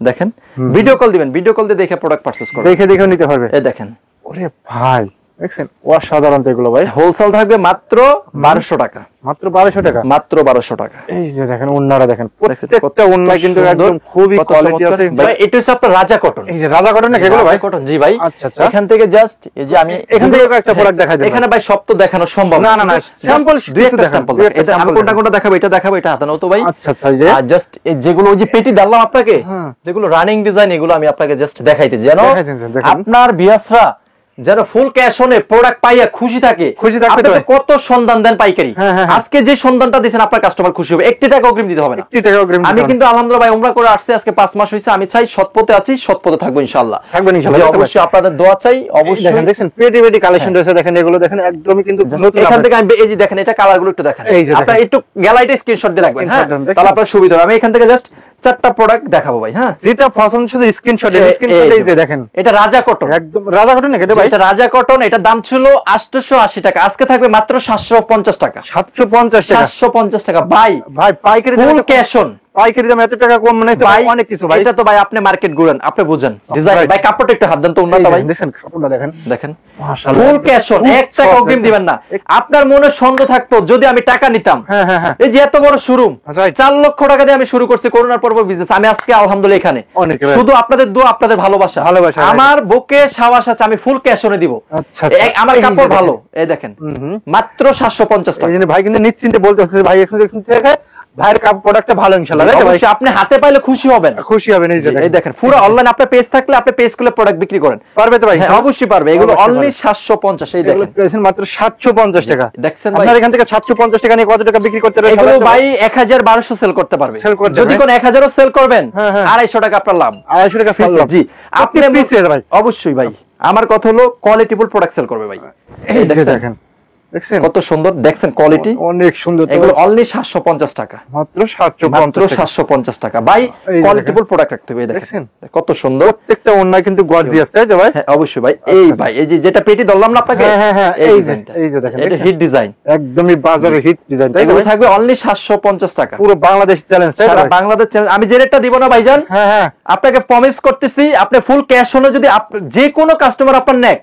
দেখেন ভিডিও কল দিবেন, ভিডিও কল দিয়ে দেখে প্রোডাক্ট পারচেজ করবেন, দেখে দেখে নিতে পারবে। এই দেখেন, ওরে ভাই দেখছেন অসাধারণ তো এগুলো ভাই। হোলসেল থাকবে মাত্র 1200 টাকা, মাত্র 1200 টাকা, মাত্র 1200 টাকা। এই যে দেখেন ওন্নারা দেখেন, দেখছেন প্রত্যেকটা ওন্নায় কিন্তু একদম খুবই কত কোয়ালিটি চমৎকার। আছে ভাই এটা হচ্ছে আপনার রাজা কটন। এই যে রাজা কটন না এগুলো ভাই? রাজা কটন, জি ভাই। আচ্ছা আচ্ছা, এখান থেকে জাস্ট এই যে আমি এখান থেকে একটা প্রোডাক্ট দেখাই দেব। এখানে ভাই সব তো দেখানো সম্ভব না না না, স্যাম্পল দুই একটা স্যাম্পল দুই একটা এটা আমি sample কোনটা দেখাবো, এটা দেখাবো, এটা হাতে নাও তো ভাই। আচ্ছা আচ্ছা, এই যে আর জাস্ট যেগুলো ওই যে পেটি দিলাম আপনাকে, হ্যাঁ। যেগুলো রানিং ডিজাইন, এগুলো আমি আপনাকে জাস্ট দেখাইতে যেন দেখাইতেছেন, দেখেন। আপনার বিয়াসরা যেন ফুল ক্যাশ অনে প্রোডাক্ট পাইয়া খুশি থাকে। খুশি থাকতে আপনি তো হয়। কত সন্ধান দেন পাইকারি, হ্যাঁ, হ্যাঁ, হ্যাঁ। আজকে যে সন্ধানটা দিয়েছেন আপনার কাস্টমার খুশি হবে, 1 টাকা অগ্রিম দিতে হবে না। 1 টাকা অগ্রিম দিতে আমি হবে না। কিন্তু আলহামদুলিল্লাহ ভাই উমরা করে আসছে আজকে 5 মাস হইছে, আমি চাই সৎপথে আছি, সৎপথে থাকবো ইনশাআল্লাহ। থাকবেন ইনশাআল্লাহ, জি, দেখতে অবশ্যই আপনাদের দোয়া চাই, দেখেন অবশ্যই। দেখেন পেটি পেটি কালেকশন রয়েছে, দেখেন এগুলো দেখেন একদমই কিন্তু নতুন। এখান থেকে আমি এই যে দেখেন, এটা কালার গুলো একটু দেখেন, এই যে আপনারা দেখেন। একটু গ্যালারিতে স্ক্রিনশট দিয়ে রাখবেন, হ্যাঁ, Screenshot দেন, তাহলে আপনার সুবিধা হবে। আমি এখান থেকে জাস্ট 4টা প্রোডাক্ট দেখাবো ভাই, হ্যাঁ। যেটা পছন্দ শুধু স্ক্রিনশট, স্ক্রিনশট এই যে দেখেন, এটা রাজা কটন, একদম রাজা কটন না এটা ভাই? এটা রাজা কটন, এটা দাম ছিল 880 টাকা, আজকে থাকবে মাত্র 750 টাকা। 750 টাকা 750 টাকা ভাই, ভাই, পাইকারি ফুল দামে ক্যাশ অন। পাইকারি দাম এত টাকা কম মানে তো ভাই অনেক কিছু ভাই। এটা তো ভাই আপনি মার্কেট ঘুরেন, আপনি বুঝেন ডিজাইন। right. ভাই কাপড়টা একটু হাত দেন তো উন্নত ভাই, দেখেন কাপড়টা দেখেন, দেখেন মাশাআল্লাহ। ফুল ক্যাশ অন, 1 টাকা অগ্রিম দিবেন না। আপনার মনে সন্দেহ থাকতো যদি আমি টাকা নিতাম, হ্যাঁ হ্যাঁ হ্যাঁ, এই যে এত বড় শোরুম, Right. 4 লক্ষ টাকা দিয়ে আমি শুরু করছি করোনার পর বিজনেস, আমি আজকে আলহামদুলিল্লাহ এখানে অনেক ভাই। শুধু আপনাদের দোয়া, আপনাদের ভালোবাসা, ভালোবাসা, আমার বুকে সাবাস আছে, আমি ফুল ক্যাশ অনে দিব। আচ্ছা, আচ্ছা। আমার এই যে কাপড় দেখেন। ভালো, এই দেখেন মাত্র 750 এই টাকা। জন্য ভাই কিন্তু নিশ্চিন্তে বলতে হচ্ছে ভাই এখন দেখে ভাইয়ের প্রোডাক্টটা ভালো ইনশাআল্লাহ, তাই তো ভাই? অবশ্যই আপনি হাতে পাইলে খুশি হবেন, খুশি হবেন। এই যে এই দেখেন পুরো অনলাইন আপনার পেজ থাকলে আপনি পেজ খুলে প্রোডাক্ট বিক্রি করেন, পারবে তো ভাই? হ্যাঁ অবশ্যই পারবে। এগুলো অবশ্যই অনলি পারবে। 750, এই এগুলো দেখেন পেয়েছেন মাত্র 750 টাকা। দেখছেন ভাই, আপনার এখান থেকে 750 টাকা নিয়ে কত টাকা বিক্রি করতে পারবেন? এগুলো ভাই 1200 সেল করতে পারবে। Sell করতে যদি পারবে। কোন 1000 ও সেল করবেন, হ্যাঁ, হ্যাঁ। 250 টাকা আপনার লাভ। 250 টাকা সেল লাভ। জি, আপনি আপনি পিস ভাই অবশ্যই ভাই, আমার কথা হলো কোয়ালিটিফুল প্রোডাক্ট সেল করবে ভাই। এই যে দেখছেন? দেখেন, দেখছেন কত সুন্দর, দেখছেন কোয়ালিটি, অনেক সুন্দর তো। এগুলো অনলি 750 টাকা, মাত্র মাত্র 750 টাকা। 750 টাকা ভাই। এই যে কোয়ালিটিফুল প্রোডাক্ট রাখতে হবে, এই দেখছেন? দেখেন কত সুন্দর। প্রত্যেকটা ওন্নায় কিন্তু গর্জিয়াস, তাই তো ভাই? হ্যাঁ অবশ্যই ভাই, এই ভাই এই যে যেটা পেটি ধরলাম না আপনাকে, হ্যাঁ, হ্যাঁ, হ্যাঁ, এই এই যে, ডিজাইনটা, এই যে দেখেন, এটা দেখেন? হিট ডিজাইন, একদমই বাজারের হিট ডিজাইন, তাই তো এগুলো ভাই? থাকবে অনলি 750 টাকা। পুরো বাংলাদেশ চ্যালেঞ্জ, তাই তো সারা ভাই? বাংলাদেশ চ্যালেঞ্জ। আমি যে রেটটা দিব না ভাইজান, হ্যাঁ হ্যাঁ, আপনাকে প্রমিস করতেছি, আপনি ফুল ক্যাশ হলে যদি যে কোনো কাস্টমার আপনার নেক,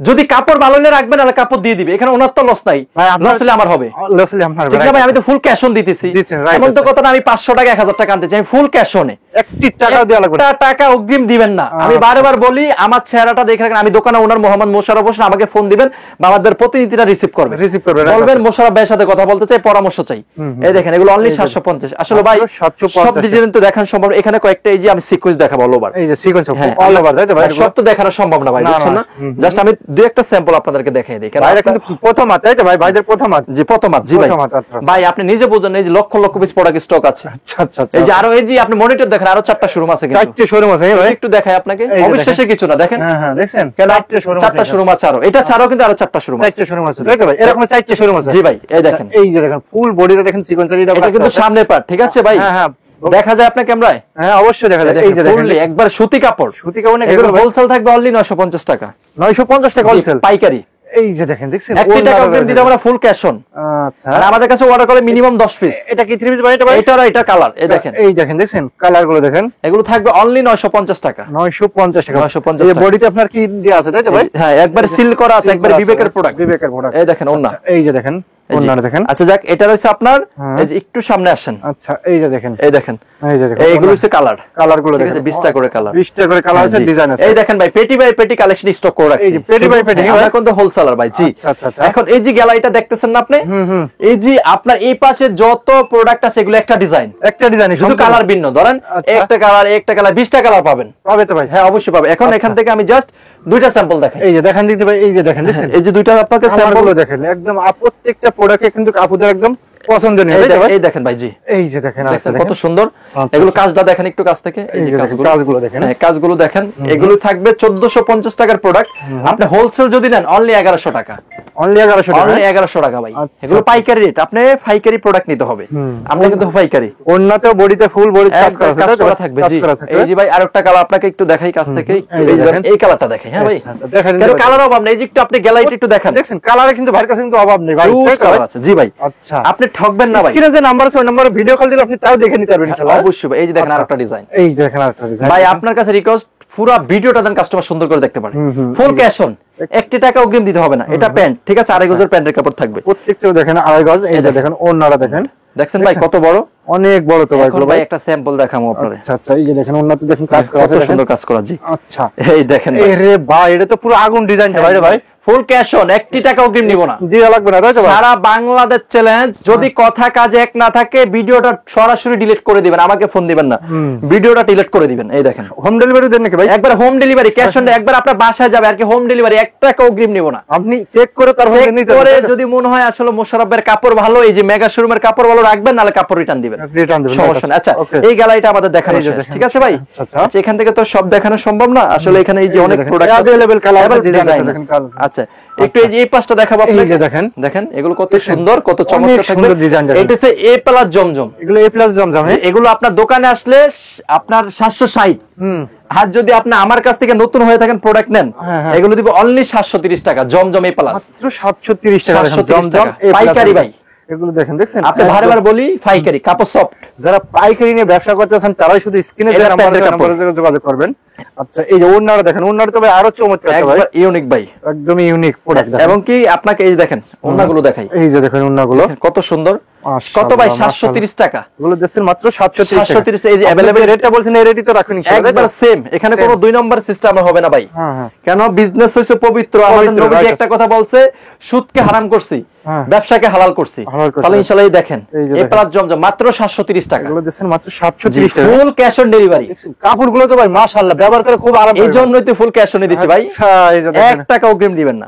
যদি কাপড় ভালো নিয়ে রাখবেন তাহলে কাপড় দিয়ে দিবে, এখানে ওনার তো লস নাই, ভাই আপনার লস হলে আমার হবে, লসলি আপনার ঠিক না ভাই? আমি তো ফুল ক্যাশ অন দিতেছি, দিচ্ছেন, right, এমন তো right. কথা না আমি 500 টাকা 1000 টাকা আনতেছি, আমি ফুল ক্যাশ অনে। একটি টাকাও দেওয়া লাগবে না। একটা টাকা অগ্রিম দিবেন না। আমি আচ্ছা। বারবার বলি, আমার চেহারাটা দেখে রাখেন, আমি দোকানে ওনার মোহাম্মদ মোশাররফ হোসেন, আমাকে ফোন দিবেন বা আমাদের প্রতিনিধিরা রিসিভ করবে, রিসিভ করবে, right, বলবেন right. মোশাররফ ভাইয়ের সাথে কথা বলতে চাই, পরামর্শ চাই। এই দেখেন এগুলো অনলি 750। আসলে ভাই মাত্র 750 সব ডিজাইন তো দেখানো সম্ভব না। এখানে কয়েকটা এই যে আমি সিকোয়েন্স দেখাবো অল ওভার, এই যে সিকোয়েন্স হ্যাঁ, অল ওভার, তাই তো ভাই? সব তো দেখানো সম্ভব না ভাই, না, বুঝছেন না, না? জাস্ট আমি দুই একটা স্যাম্পল আপনাদেরকে দেখাই দিই, কারণ ভাইরা কিন্তু প্রথম হাত, তাই তো ভাই? ভাইদের প্রথম হাত। জি প্রথম হাত, জি ভাই। প্রথম হাত, আচ্ছা, আচ্ছা। ভাই আপনি নিজে বুঝেন, এই যে lakh lakh piece product stock আছে, আচ্ছা আচ্ছা আচ্ছা। এই যে আরো এই যে আপনি মনিটর দেখেন, আরো 4টা শোরুম আছে কিন্তু, 4টে শোরুম আছে ভাই? একটু দেখাই আপনাকে, এই যে অবিশ্বাসের কিছু না, দেখেন হ্যাঁ হ্যাঁ, দেখছেন? কেন 4টে 4টা শোরুম আছে, আরো এটা ছাড়াও কিন্তু আরো 4টা শোরুম আছে। 4টে শোরুম আছে, তাই তো ভাই? এরকম 4টে শোরুম আছে। জি ভাই, এই দেখেন, এই যে দেখেন ফুল বডিটা দেখেন সিকোয়েন্সের, এটা কিন্তু সামনের পার্ট, ঠিক আছে ভাই? হ্যাঁ হ্যাঁ, দেখা যায় আপনার ক্যামেরায়, হ্যাঁ অবশ্যই দেখা যায়। এই যে দেখেন ফুললি একবার সুতি কাপড়, সুতি কাপড় না, এগুলো এগুলো হোলসেল থাকবে অনলি 950 টাকা, 950 টাকা হোলসেল পাইকারি। এই যে দেখেন, দেখছেন? 1 টাকা অগ্রিম দিতে আমরা ফুল ক্যাশ অন। আচ্ছা, আর আমাদের কাছে অর্ডার করে মিনিমাম 10 পিস। এটা কি 3 পিস ভাই? এটা ভাই এটা আর এটা কালার, এই দেখেন, এই দেখেন, দেখছেন কালার গুলো দেখেন? এগুলো থাকবে অনলি 950 টাকা। 950 টাকা। 950 এই টাকা। বডিতে আপনার কি দেয়া আছে, তাই তো ভাই? হ্যাঁ একবার সিল করা আছে, একবার বিবেকের প্রোডাক্ট, বিবেকের প্রোডাক্ট। এই দেখেন ওন্না, এই যে দেখেন ওন্নাটা দেখেন। আচ্ছা যাক, এটা রয়েছে আপনার, হ্যাঁ। এই যে একটু সামনে আসেন, আচ্ছা, এই যে দেখেন, এই দেখেন, এই যে দেখেন এইগুলো হচ্ছে কালার, কালার গুলো ঠিক দেখেন, আছে? 20টা করে কালার, 20টা করে কালার আছে, জি। ডিজাইন আছে। এই দেখেন ভাই, পেটি বাই পেটি কালেকশন স্টক করে রাখছি। এই যে পেটি বাই পেটি, হ্যাঁ, আমরা কিন্তু হোলসেলার ভাই, জি। আচ্ছা, আচ্ছা, আচ্ছা। এখন এই যে গ্যালারিটা দেখতেছেন না আপনি, এই যে আপনার এই পাশে যত প্রোডাক্ট আছে এগুলো একটা ডিজাইন, একটা ডিজাইন, শুধু কালার ভিন্ন, ধরেন আচ্ছা। একটা কালার 20টা কালার পাবেন, পাবে তো ভাই? হ্যাঁ অবশ্যই পাবে। এখন এখান থেকে আমি জাস্ট দুইটা স্যাম্পল দেখাই, এই যে দেখেন দিতে ভাই, এই যে দেখেন, দেখেন এই যে দুইটা আপনাকে স্যাম্পল স্যাম্পল, গুলো দেখেন, একদম প্রত্যেকটা প্রোডাক্টে কিন্তু কাপড়ের একদম পছন্দনীয় তাই তো ভাই? এই দেখেন ভাই, জি এই যে দেখেন কত সুন্দর। এগুলো কাজটা দেখেন একটু কাছ থেকে, এই যে কাজগুলো দেখেন, কাজগুলো দেখেন। এগুলো থাকবে 1450 টাকার প্রোডাক্ট। আপনি হোলসেল যদি নেন অনলি 1100 টাকা, অনলি 1100 টাকা, অনলি 1100 টাকা ভাই। এগুলো পাইকারি রেট, আপনি পাইকারি প্রোডাক্ট নিতে হবে। আমরা কিন্তু পাইকারি। ওন্নাতেও বডিতে ফুল বডি কাজ করা থাকবে। জি এই যে ভাই আরেকটা কালার আপনাকে একটু দেখাই কাছ থেকে, এই কালারটা দেখাই। হ্যাঁ ভাই, দেখেন কেন কালার অভাব নেই, এই যে একটু আপনি গ্যালারিতে একটু দেখেন, দেখেন কালারে কিন্তু ভাইয়ের কাছে কিন্তু অভাব নেই ভাই, কালার আছে। জি ভাই, আচ্ছা আপনি ঠকবেন না ভাই। স্ক্রিনে যে নাম্বার আছে ওই নম্বরে ভিডিও কল দিলে আপনি তাও দেখে নিতে পারবেন ইনশাআল্লাহ। অবশ্যই ভাই, এই যে দেখেন আরেকটা ডিজাইন, এই দেখেন আরেকটা ডিজাইন ভাই আপনার কাছে রিকোয়েস্ট পুরো ভিডিওটা দেন কাস্টমার সুন্দর করে দেখতে পারে। ফুল ক্যাশ অন, 1 টাকা অগ্রিম দিতে হবে না। এটা প্যান্ট, ঠিক আছে, 2.5 গজের প্যান্টের কাপড় থাকবে প্রত্যেকটাও দেখেন 2.5 গজ। এই যে দেখেন ওন্নাটা দেখেন, দেখছেন ভাই কত বড়, অনেক বড় তো ভাই। ভাই একটা স্যাম্পল দেখামু আপনারে। আচ্ছা আচ্ছা, এই যে দেখেন ওন্নাতে দেখেন কাজ করা আছে, কত সুন্দর কাজ করা। জি আচ্ছা, এই দেখেন আরে ভাই এটা তো পুরো আগুন ডিজাইনটা ভাই রে ভাই। ফুল ক্যাশ অন, 1 টাকা অগ্রিম নিব না, দিয়া লাগবে না তাই তো ভাই? সারা বাংলাদেশ চ্যালেঞ্জ। যদি কথা কাজে এক না থাকে ভিডিওটা সরাসরি ডিলিট করে দিবেন, আমাকে ফোন দিবেন না, ভিডিওটা ডিলিট করে দিবেন। এই দেখেন হোম ডেলিভারি দেন নাকি ভাই? একবার হোম ডেলিভারি, ক্যাশ অন একবার আপনার বাসায় যাবে আর কি, হোম ডেলিভারি, 1 টাকা অগ্রিম নিব না। আপনি চেক করে তারপরে নিতে করে পারবেন। যদি মনে হয় আসলে মোশাররফের কাপড় ভালো, এই যে মেগা শোরুমের কাপড় ভালো রাখবেন, নালে কাপড় রিটার্ন দিবেন, রিটার্ন দিবেন, সমস্যা নেই। আচ্ছা এই গ্যালারিটা আমাদের দেখানো শেষ, ঠিক আছে ভাই? আচ্ছা এখান থেকে তো সব দেখানো সম্ভব না আসলে, এখানে এই যে অনেক প্রোডাক্ট अवेलेबल কালার ডিজাইন। আচ্ছা একটু এই যে এই পাশটা দেখাবো আপনাকে, এই যে দেখেন, দেখেন এগুলো কত সুন্দর, কত চমৎকার থাকবে। এটা হচ্ছে এ প্লাস জমজম, এগুলো এ প্লাস জমজম। এগুলো আপনার দোকানে আসলে আপনার 760। আর যদি আপনি আমার কাছ থেকে নতুন হয়ে থাকেন প্রোডাক্ট নেন, এগুলো দিব অনলি 730 টাকা, জমজম এ প্লাস, মাত্র 730 টাকা জমজম পাইকারি ভাই। এগুলো দেখেন, দেখছেন আপনি বারবার বলি পাইকারি কাপড় সফট। যারা পাইকারি নিয়ে ব্যবসা করতেছেন তারাই শুধু স্ক্রিনে যে নাম্বারে যোগাযোগ করবেন। আচ্ছা এই যে ওন্নাটা দেখেন, ওন্নাটা তো ভাই আরো চমৎকার ভাই, ইউনিক ভাই, একদমই ইউনিক প্রোডাক্ট। এবং কি আপনাকে এই দেখেন ওন্নাগুলো দেখাই, এই যে দেখেন ওন্নাগুলো কত সুন্দর। কত ভাই? 730 টাকা। এগুলো দেখছেন মাত্র 730। এই যে अवेलेबल রেটটা বলছেন, এই রেটই তো রাখুন ইনশাআল্লাহ, একবার সেম। এখানে কোনো 2 নম্বর সিস্টেম হবে না ভাই। কেন? বিজনেস হইছে পবিত্র। আমাদের নবীজি একটা কথা বলছে, সুদকে হারাম করছি, ব্যবসাকে হালাল করছি। তাহলে ইনশাআল্লাহ এই দেখেন এই প্লাস জমজম মাত্র 730 টাকা। এগুলো দেখছেন মাত্র 730 টাকা, ফুল ক্যাশ অন ডেলিভারি। কাপড়গুলো তো ভাই মাশাআল্লাহ ব্যবহার করে খুব আরাম। এই জন্যই তো ফুল ক্যাশ অনে দিছি ভাই। আচ্ছা এই যে দেখেন 1 টাকা অগ্রিম দিবেন না।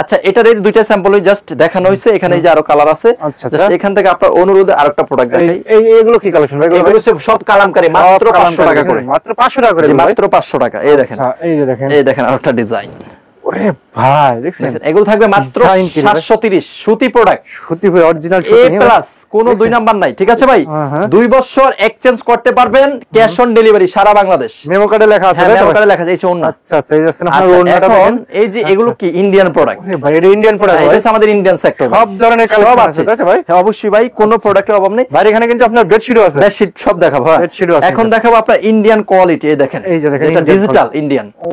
আচ্ছা এটার এই দুইটা স্যাম্পলই জাস্ট দেখানো হইছে, এখানে এই যে আরো কালার আছে। জাস্ট এখান থেকে আপনার অনুরোধে আরেকটা প্রোডাক্ট দেখাই। এই এগুলো কি কালেকশন ভাই? এগুলো সব কালামকারী, মাত্র 500 টাকা করে, মাত্র 500 টাকা করে, মাত্র 500 টাকা। এই দেখেন, এই যে দেখেন, এই দেখেন আরেকটা ডিজাইন। ওরে ভাই দেখছেন, এগুলো থাকবে মাত্র 730, সুতি প্রোডাক্ট, সুতি অরিজিনাল এ সুতি প্লাস, কোনো 2 নাম্বার নাই, ঠিক আছে ভাই? 2 বছর এক্সচেঞ্জ করতে পারবেন, ক্যাশ অন ডেলিভারি সারা বাংলাদেশ। মেমো কার্ডে লেখা আছে, মেমো কার্ডে লেখা আছে। এই যে ওন্না। আচ্ছা আচ্ছা, এই যাচ্ছেন আপনার ওন্নাটা দেখেন। এই যে এগুলো কি ইন্ডিয়ান প্রোডাক্ট ভাই? এটা ইন্ডিয়ান প্রোডাক্ট, এটা হচ্ছে আমাদের ইন্ডিয়ান সেক্টর, সব ধরনের কালেকশন আছে তাই তো ভাই? হ্যাঁ অবশ্যই ভাই, কোনো প্রোডাক্টের অভাব নেই ভাই। এখানে কিন্তু আপনার বেডশিটও আছে, বেডশিট সব দেখাবো। এখন দেখাবো আপনার ইন্ডিয়ান কোয়ালিটি। এই দেখেন, এই যে দেখেন এটা ডিজিটাল ইন্ডিয়ান। ও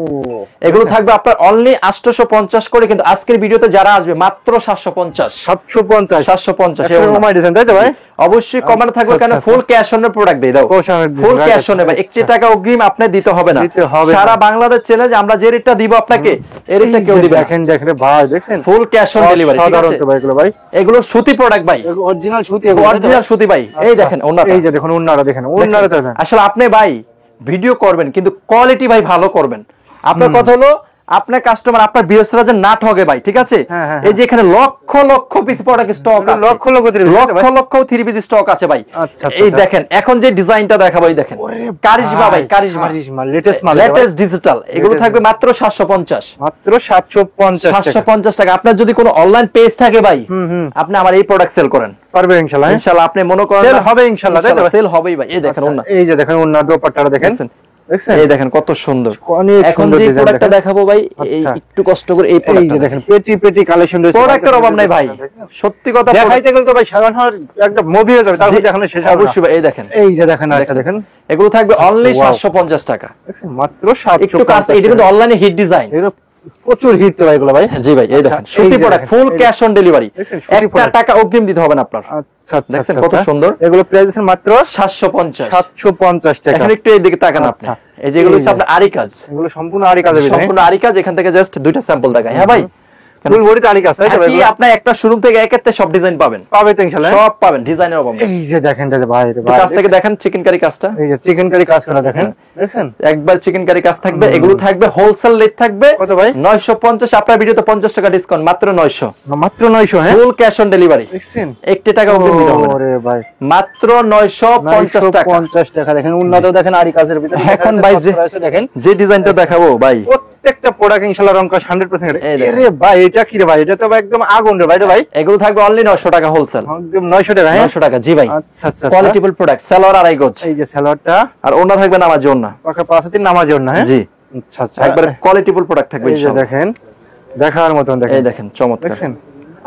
এগুলো থাকবে আপনার অনলি 850 করে, কিন্তু আজকের ভিডিওতে যারা আসবে মাত্র 750। 750 এরকম ওমাই ডিজাইন তাই তো ভাই? অবশ্যই কমানো থাকবে, কেন ফুল ক্যাশ অনের প্রোডাক্ট দেই দাও, ফুল ক্যাশ অনে ভাই। 1 টাকা অগ্রিম আপনি দিতে হবে না, সারা বাংলাদেশ চ্যালেঞ্জ। আমরা যে রেটটা দিব আপনাকে এই রেটটা কেউ দিবে না। দেখেন দেখেন ভাই, দেখছেন ফুল ক্যাশ অন ডেলিভারি, ঠিক আছে ভাই? এগুলো ভাই এগুলো সুতি প্রোডাক্ট ভাই, অরিজিনাল সুতি, অরিজিনাল সুতি ভাই। এই দেখেন ওন্নাটা, এই যে দেখুন ওন্নাটা দেখেন, ওন্নাটা দেখেন। আসলে আপনি ভাই ভিডিও করবেন কিন্তু কোয়ালিটি ভাই ভালো করবেন। আপনার কথা হলো আপনার কাস্টমার, আপনার বিএসরা যে না ঠকে ভাই, ঠিক আছে? এই যে এখানে lakh lakh piece product stock আছে, লক্ষ লক্ষ 3 পিস স্টক আছে ভাই। আচ্ছা এই দেখেন এখন যে ডিজাইনটা দেখাবো, এই দেখেন কারিশমা ভাই, কারিশমা লেটেস্ট ডিজিটাল। এগুলো থাকবে মাত্র 750, মাত্র 750 টাকা। আপনার যদি কোনো অনলাইন পেজ থাকে ভাই, আপনি আমার এই প্রোডাক্ট সেল করেন, পারবেন ইনশাআল্লাহ। ইনশাআল্লাহ আপনি মনে করেন সেল হবে ইনশাআল্লাহ, তাই তো? সেল হবেই ভাই। এই দেখেন ওন্না, এই যে দেখেন ওন্নার দোপাট্টাটা দেখেন, এই দেখেন কত সুন্দর। অনেক এখন সুন্দর যে ডিজাইন প্রোডাক্টটা দেখাবো ভাই, এই একটু কষ্ট করে এই এই যে দেখেন পেটি পেটি কালেকশন রয়েছে, প্রোডাক্টের অভাব নাই ভাই। সত্যি কথা দেখাইতে গেলে তো ভাই সাধারণ একটা মুভি হয়ে যাবে, তারপর দেখানো শেষ হবে অবশ্যই ভাই। এই দেখেন, এই যে দেখেন আরেকটা দেখেন, এগুলো থাকবে অনলি 750 টাকা, দেখেন মাত্র 750। একটু কাজ, এটা কিন্তু অনলাইনে হিট ডিজাইন, এগুলো প্রচুর হিট তো ভাই এগুলো ভাই। জি ভাই এই দেখেন সুতি product, full cash on delivery, 1 টাকা অগ্রিম দিতে হবে না আপনার। আচ্ছা আচ্ছা, দেখেন কত সুন্দর। এগুলো প্রাইস আছে মাত্র 750 টাকা। এখন একটু এই দিকে তাকান আপনি, এই যেগুলো হচ্ছে আপনার আরি কাজ, এগুলো সম্পূর্ণ আরি কাজ, সম্পূর্ণ আরি কাজ। এখান থেকে জাস্ট দুইটা স্যাম্পল দেখাই। হ্যাঁ ভাই ফুল বডিতে আরি কাজ তাই তো ভাই? কি আপনি একটা শোরুম থেকে একেতে সব ডিজাইন পাবেন, পাবে তো ইনশাআল্লাহ, সব পাবেন, ডিজাইনের অভাব নেই। এই যে দেখেন রে ভাই, কাজ থেকে দেখেন চিকেন কারি কাজটা, এই যে চিকেন কারি কাজ করা দেখেন, দেখেন একবার চিকেন কারি কাজ থাকবে। এগুলো থাকবে হোলসেল রেট থাকবে কত ভাই? 950। আপনার ভিডিওতে 50 টাকা ডিসকাউন্ট, মাত্র 900, মাত্র 900। হ্যাঁ, ফুল ক্যাশ অন ডেলিভারি, দেখছেন 1 টাকা অগ্রিম দিতে হবে না। ওরে ভাই, মাত্র 950 টাকা। 950 টাকা দেখেন, উন্নত দেখেন আরি কাজের ভিতরে। এখন ভাই দেখেন যে ডিজাইনটা দেখাবো ভাই, প্রত্যেকটা প্রোডাক্ট ইনশাআল্লাহ রং কাজ 100%। এই দেখেন। আরে ভাই এটা কি রে ভাই, এটা তো ভাই একদম আগুন রে ভাই, রে ভাই এগুলো থাকবে অনলি 900 টাকা হোলসেল, একদম 900 টাকা। হ্যাঁ 900 টাকা জি ভাই। আচ্ছা আচ্ছা, কোয়ালিটিফুল প্রোডাক্ট, সেলর আড়াই গজ, এই যে সালোয়ারটা আর ওনা থাকবে নামাজি ওনা, পাকা 5 নামাজ না। হ্যাঁ জি আচ্ছা আচ্ছা, একবার কোয়ালিটিফুল প্রোডাক্ট থাকবে এই যে ইনশাআল্লাহ। দেখেন দেখার মতন দেখেন, এই দেখেন চমৎকার, দেখেন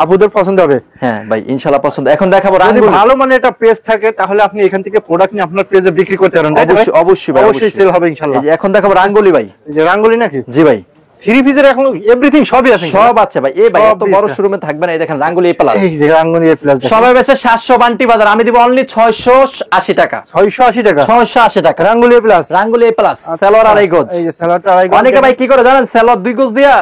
আপুদের পছন্দ হবে। হ্যাঁ ভাই ইনশাআল্লাহ পছন্দ। এখন দেখাবো যদি রাঙ্গুলি। ভালো মানে একটা পেজ থাকে তাহলে আপনি এখান থেকে প্রোডাক্ট নিয়ে আপনার পেজে বিক্রি করতে পারেন। অবশ্যই অবশ্যই ভাই, অবশ্যই সেল হবে ইনশাআল্লাহ। এই যে এখন দেখাবো রাঙ্গুলি ভাই, এই যে রাঙ্গুলি নাকি? জি ভাই, থ্রি পিসের এখন এভরিথিং সবই আছে, সব আছে ভাই। এই ভাই সব এত বড় আছে। শোরুমে থাকবে না। এই দেখেন রাঙ্গুলি এ প্লাস, এই যে রাঙ্গুলি এ প্লাস সবাই বেচে 700 বান্টি বাজার, আমি দিব অনলি 680 টাকা, 680 টাকা 680 টাকা। রাঙ্গুলি এ প্লাস, রাঙ্গুলি এ প্লাস, সেলর আড়াই গজ। এই যে সালোয়ারটা আড়াই গজ। অনেকে ভাই কি করে জানেন, সেলর 2 গজ দিয়া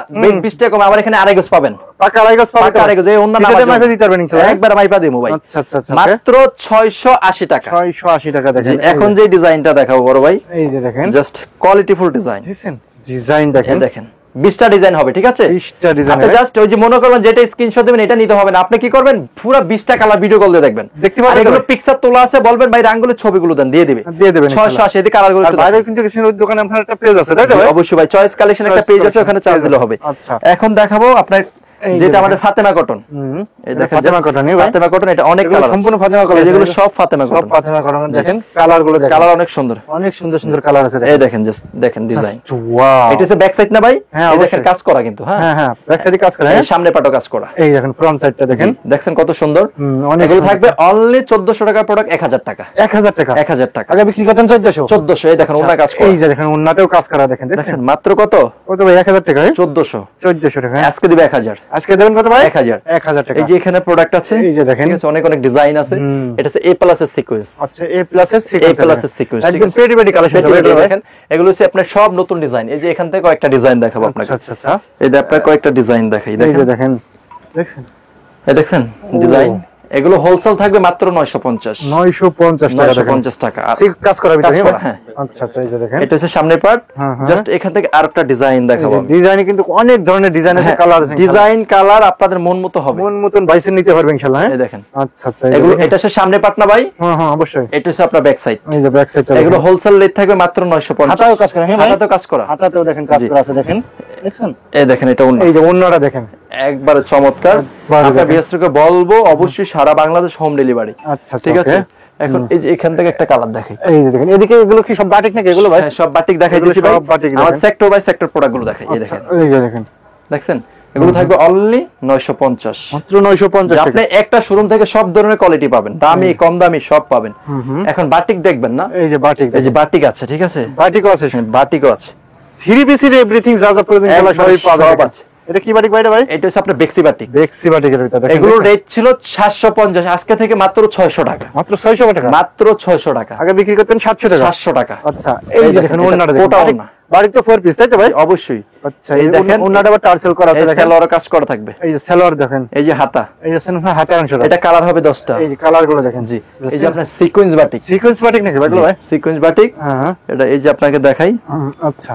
20 টাকা কম, আবার এখানে আড়াই গজ পাবেন, পাকা আড়াই গজ পাবে, পাকা আড়াই গজ। এই অন্য এটাতে মাইপে দিতে পারবেন ইনশাআল্লাহ। একবার মাইপা দিমু ভাই, আচ্ছা আচ্ছা আচ্ছা, মাত্র 680 টাকা। 680 টাকা দেখেন। এখন যে ডিজাইনটা দেখাবো বড় ভাই, এই যে দেখেন জাস্ট কোয়ালিটিফুল ডিজাইন, দেখেন ডিজাইন দেখেন, দেখেন 20টা ডিজাইন হবে, ঠিক আছে? 20টা ডিজাইন আপনি জাস্ট ওই যে মনে করবেন যেটা স্ক্রিনশট দিবেন এটা নিতে হবে না, আপনি কি করবেন পুরো 20টা কালার ভিডিও কল দিয়ে দেখবেন, দেখতে পাবেন। আর এগুলো পিকচার তোলা আছে, বলবেন ভাই রাঙ্গুলির ছবিগুলো দেন, দিয়ে দিবে, দিয়ে দেবেন 680 এদিকে কালারগুলো আর একটু বাইরে দেখেন। কিন্তু কিছু দোকানে আপনার একটা পেজ আছে তাই তো জি, ভাই? অবশ্যই ভাই, চয়েস কালেকশন একটা Choice পেজ আছে, collection ওখানে page চার্জ আছে। দিলে হবে। আচ্ছা। এখন দেখাবো আপনার এই যে যেটা দেখেন। আমাদের ফাতেমা কটন, হুম, এই দেখেন ফাতেমা just কটনই ভাই, ফাতেমা কটন, এটা অনেক এগুলো কালার সম্পূর্ণ ফাতেমা কটন, যেগুলো সব ফাতেমা সব কটন, ফাতেমা কটন। দেখেন কালার গুলো দেখেন, কালার অনেক সুন্দর, অনেক সুন্দর সুন্দর কালার আছে এই দেখেন জাস্ট দেখেন ডিজাইন। ওয়াও, এটা হচ্ছে ব্যাক সাইড না ভাই? হ্যাঁ, এই দেখেন অবশ্যই। কাজ করা কিন্তু, হ্যাঁ হ্যাঁ হ্যাঁ ব্যাক সাইডে কাজ করে। এই হ্যাঁ সামনে পাটও কাজ করা, এই দেখেন ফ্রন্ট সাইডটা দেখেন, দেখছেন কত সুন্দর। অনেক এগুলো সুন্দর। থাকবে অনলি 1400 টাকার প্রোডাক্ট, 1000 টাকা, 1000 টাকা 1000 টাকা। আগে বিক্রি করতেন 1400। 1400, এই দেখেন ওনা কাজ করা, এই যে দেখেন ওন্নাতেও কাজ করা দেখেন, দেখেন দেখছেন মাত্র কত? কত ভাই? 1000 টাকা। 1400, 1400 টাকা। আজকে দিবে 1000, আজকে দেবেন কত ভাই? 1000। 1000 টাকা। এই যে এখানে প্রোডাক্ট আছে, এই যে দেখেন, ঠিক আছে, অনেক অনেক ডিজাইন আছে। হুম। এটা হচ্ছে এ প্লাস এর সিকোয়েন্স, আচ্ছা এ প্লাস এর এ সিকোয়েন্স, প্লাস এর সিকোয়েন্স, ঠিক একদম আছে, পেটি পেটি কালেকশন হবে এটা ভাই। দেখেন এগুলো হচ্ছে আপনার সব নতুন ডিজাইন। এই যে এখান থেকে কয়েকটা ডিজাইন দেখাবো আপনাকে, আচ্ছা আচ্ছা, এই যে আপনার কয়েকটা ডিজাইন দেখাই, এই দেখেন যে দেখেন, দেখছেন এই দেখছেন ডিজাইন। এগুলো হোলসেল থাকবে মাত্র 950, 950 টাকা দেখেন, 950 টাকা। আর কাজ করা কাজ ভিতরে করা, হ্যাঁ। আচ্ছা আচ্ছা, এই যে দেখেন এটা হচ্ছে সামনের পার্ট, হ্যাঁ, হ্যাঁ। জাস্ট এখান থেকে আরেকটা ডিজাইন দেখাবো। ডিজাইনে কিন্তু অনেক ধরনের ডিজাইন আছে, কালার আছে, ডিজাইন কালার আপনাদের মন মতো হবে, মন মতন বাইসে নিতে পারবেন ইনশাআল্লাহ। হ্যাঁ এই দেখেন আচ্ছা আচ্ছা, এগুলো, এটা হচ্ছে সামনের পার্ট না ভাই? হ্যাঁ হ্যাঁ অবশ্যই। এটা হচ্ছে আপনার ব্যাক সাইড, এই যে ব্যাক সাইডটা এগুলো হোলসেল রেট থাকবে মাত্র 950। হাতাও কাজ করা, হ্যাঁ ভাই হাতাতেও কাজ করা, হাতাতেও দেখেন কাজ জি। করা আছে, দেখেন দেখছেন, এই দেখেন এটা অন্য এই যে ওন্নাটা দেখেন, একবারে চমৎকার। একবারে আপনার দেখেন। বিএসটিকে বলবো অবশ্যই সারা বাংলাদেশ হোম ডেলিভারি, আচ্ছা ঠিক আছে? okay। এখন এই যে এখান থেকে একটা কালার দেখাই, এই যে দেখেন এদিকে এগুলো কি সব বাটিক নাকি এগুলো ভাই? হ্যাঁ, সব বাটিক দেখাই এগুলো দিছি ভাই। সব বাটিক আমার দেখেন। সেক্টর বাই সেক্টর প্রোডাক্ট গুলো দেখাই, এই আচ্ছা, দেখেন এই যে দেখেন দেখছেন এগুলো থাকবে অনলি 950, মাত্র 950 যে আপনি টাকা। একটা শোরুম থেকে সব ধরনের কোয়ালিটি পাবেন, দামি কম দামি সব পাবেন। হুম। এখন বাটিক দেখবেন না, এই যে বাটিক, এই যে বাটিক আছে, ঠিক আছে, বাটিকও আছে, হ্যাঁ, বাটিকও আছে, থ্রি পিসের এভরিথিং যা যা প্রয়োজন একবারে সবই পাবেন, সব দেখেন। আছে। এটা কি বাটিক ভাইটা ভাই? এটা হচ্ছে আপনার বেক্সি বাটিক। বেক্সি বাটিকের ভিতর দেখেন, এগুলোর দেখেন। রেট ছিল 750, আজকে থেকে মাত্র 600 টাকা, মাত্র 600 টাকা, মাত্র 600 টাকা, আগে বিক্রি করতেন 700 টাকা। 700 টাকা। আচ্ছা এই যে দেখেন এটা ওন্নাটা দেখেন, কোটা বাটিক- ওন্না। বাটিক তো 4 পিস তাই তো ভাই? অবশ্যই। আচ্ছা এই এই দেখেন, দেখেন ওন্নাটা আবার টার্সেল করা আছে, এই দেখেন সেলর কাজ করা থাকবে, এই যে সেলর দেখেন, এই যে হাতা, এই যে হাতের অংশটা, এটা কালার হবে 10টা, এই যে কালার গুলো দেখেন, জি। এই যে আপনার সিকোয়েন্স বাটিক, সিকোয়েন্স বাটিক নাকি ভাই? ভাই সিকোয়েন্স বাটিক, হ্যাঁ এটা এই যে আপনাকে দেখাই, আচ্ছা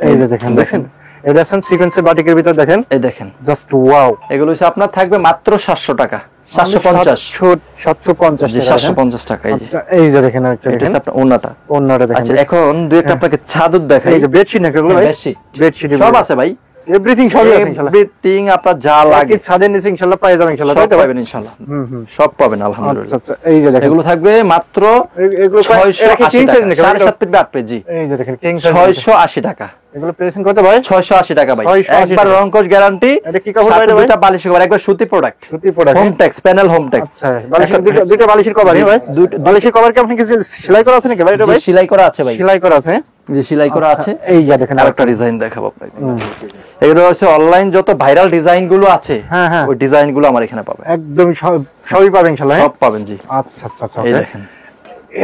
এই যে দেখেন, দেখেন এটা আছে সিকোয়েন্সের বাটিকের ভিতর দেখেন, এই দেখেন জাস্ট ওয়াও। এগুলো হচ্ছে আপনার থাকবে মাত্র 700 টাকা, 750, 750 জি টাকা, 750 টাকা। এই যে আচ্ছা এই যে দেখেন একটা এটা দেখেন হচ্ছে আপনার ওন্নাটা। ওন্নাটা দেখেন, আচ্ছা এখন দুই একটা আপনাকে চাদর দেখাই, এই যে বেডশিট নাকি এগুলো ভাই? বেডশিট, বেডশিট সব আছে ভাই, এভরিথিং সবই আছে ইনশাআল্লাহ। এভরিথিং আপনার যা লাগে লাগে ছাদের নিচে ইনশাআল্লাহ পেয়ে যাবেন ইনশাআল্লাহ, সব তাই তো ভাই? পাবেন ইনশাআল্লাহ, হুম। সব পাবেন আচ্ছা আলহামদুলিল্লাহ। আচ্ছা এই যে দেখেন এগুলো থাকবে মাত্র এগুলো এটা কি কিং 680 সাইজ টাকা, নাকি? 7.5 ফিট বাই 8 ফিট, জি। এই যে দেখেন কিং সাইজ 680 টাকা, এগুলো প্রেসিং কত ভাই? 680 টাকা ভাই, 680 একবার টাকা। রংকশ গ্যারান্টি। এটা কি কাপড় ভাই? দুইটা বালিশ কভার, একবার সুতি প্রোডাক্ট, সুতি product, home tex, panel home tex. আচ্ছা বালিশের দুটো বালিশের কভার ভাই, বালিশের কভার কি আপনি কি সেলাই করা আছে নাকি ভাই? এটা ভাই সেলাই করা আছে ভাই, সেলাই করা আছে, যে সেলাই করা আছে। এই যে দেখেন আরেকটা ডিজাইন দেখাবো আপনাকে, এগুলো হচ্ছে অনলাইন যত ভাইরাল ডিজাইন গুলো আছে, হ্যাঁ, হ্যাঁ। ওই ডিজাইন গুলো আমার এখানে পাবেন, একদম সবই পাবেন ইনশাআল্লাহ। সব পাবেন, জি। আচ্ছা আচ্ছা আচ্ছা এই okay। দেখেন,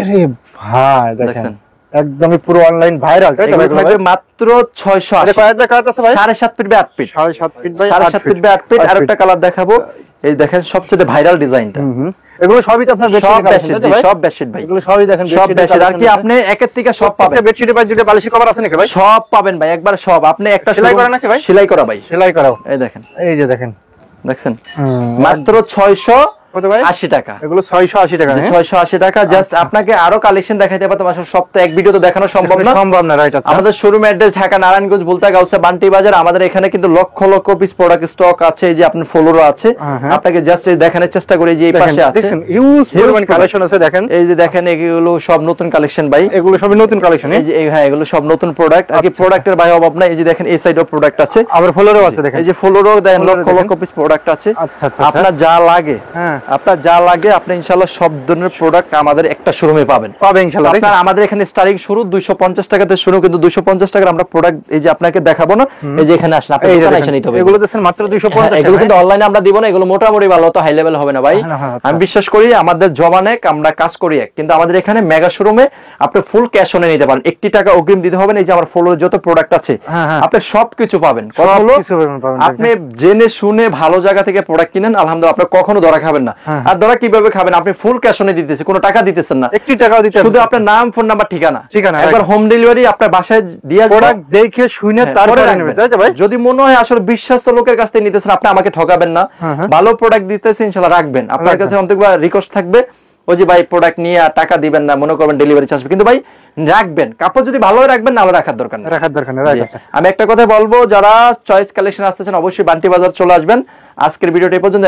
আরে ভাই দেখেন দেখছেন? একদমই পুরো অনলাইন ভাইরাল, তাই তো এগুলো ভাই? থাকবে মাত্র 680। কয়েক বাই কাট আছে ভাই? 7.5 feet by 8 feet. 7.5 feet by 7.5 feet by 8 feet. আর একটা কালার দেখাবো, এই দেখেন সবচেয়ে ভাইরাল ডিজাইনটা। এগুলো সবই তো আপনার সব বেডশিট বেডশিট, জি সব বেডশিট ভাই। এগুলো সবই দেখেন সব বেডশিট। আর কি আপনি একের থেকে সব পাবেন। বেডশিটে ভাই দুটো বালিশ কভার আছে নাকি ভাই? সব পাবেন ভাই, একবার সব। আপনি একটা সেলাই করা নাকি ভাই? সেলাই করা ভাই, সেলাই করাও। এই দেখেন, এই যে দেখেন, দেখছেন মাত্র 680 টাকা। এগুলো 680 টাকা। 680 টাকা। জাস্ট আপনাকে আরো কালেকশন দেখাইতে পারতাম, আসলে সব তো এক ভিডিওতে দেখানো সম্ভব না। সম্ভব না, রাইট আছে। আমাদের শোরুম অ্যাড্রেস ঢাকা নারায়ণগঞ্জ বুলতা গাউসা বান্টি বাজার। আমাদের এখানে কিন্তু lakh lakh piece product stock আছে। এই যে আপনার ফ্লোরও আছে, আপনাকে জাস্ট এই দেখানোর চেষ্টা করি যে এই পাশে আছে দেখেন হিউজ পরিমাণ কালেকশন আছে। দেখেন এই যে দেখেন, এগুলো সব নতুন কালেকশন ভাই, এগুলো সবই নতুন কালেকশন। এই যে হ্যাঁ, এগুলো সব নতুন প্রোডাক্ট। আর কি প্রোডাক্টের ভাই অভাব নাই। এই যে দেখেন এই সাইডেও প্রোডাক্ট আছে, আবার ফ্লোরেও আছে। দেখেন এই যে ফ্লোরও দেখেন লক্ষ লক্ষ পিস প্রোডাক্ট আছে। আচ্ছা আচ্ছা, আপনার যা লাগে, আপনার যা লাগে আপনি ইনশাআল্লাহ সব ধরনের প্রোডাক্ট আমাদের একটা শোরুমে পাবেন ইনশাআল্লাহ। আপনার আমাদের এখানে স্টার্টিং শুরু 250 টাকাতে শুরু, কিন্তু 250 টাকার আমরা প্রোডাক্ট এই যে আপনাকে দেখাবো না, এই যে এখানে আসেন আপনি দোকানে এসে নিতে হবে। এগুলো দেখেন মাত্র 250 টাকা। এগুলো কিন্তু অনলাইনে আমরা দিব না, এগুলো মোটামুটি ভালো, তো হাই লেভেল হবে না ভাই। আমি বিশ্বাস করি আমাদের জমান এক, আমরা কাজ করি এক, কিন্তু আমাদের এখানে মেগা শোরুমে আপনি ফুল ক্যাশ অনে নিতে পারেন। 1 টাকা অগ্রিম দিতে হবে না। এই যে আমার ফ্লোরে যত প্রোডাক্ট আছে আপনি সবকিছু পাবেন। কথা হলো আপনি জেনে শুনে ভালো জায়গা থেকে প্রোডাক্ট কিনেন, আলহামদুলিল্লাহ আপনি কখনো ধরা খাবেন না। আর ধরা কিভাবে খাবেন? আপনি ফুল ক্যাশ অনে দিতেছে, কোনো টাকা দিতেছেন না, 1 টাকাও দিতে হবে, শুধু আপনার নাম, ফোন নাম্বার, ঠিকানা। একবার হোম ডেলিভারি আপনার বাসায় দিয়ে প্রোডাক্ট দেখে শুনে তারপরে নেবেন, তাই তো ভাই? যদি মনে হয় আসলে বিশ্বাস্ত লোকের কাছ থেকে নিতেছেন, আপনি আমাকে ঠকাবেন না, ভালো প্রোডাক্ট দিতেছে ইনশাআল্লাহ রাখবেন। আপনার কাছে অন্তত রিকোয়েস্ট থাকবে ওই যে ভাই প্রোডাক্ট নিয়ে টাকা দিবেন না, মনে করবেন ডেলিভারি চার্জ, কিন্তু ভাই রাখবেন। কাপড় যদি ভালো রাখবেন, না রাখার দরকার নেই। আমি একটা কথা বলবো, যারা চয়েস কালেকশন আসতেছেন অবশ্যই বান্টি বাজার চলে আসবেন। আজকের ভিডিওটা এই পর্যন্ত।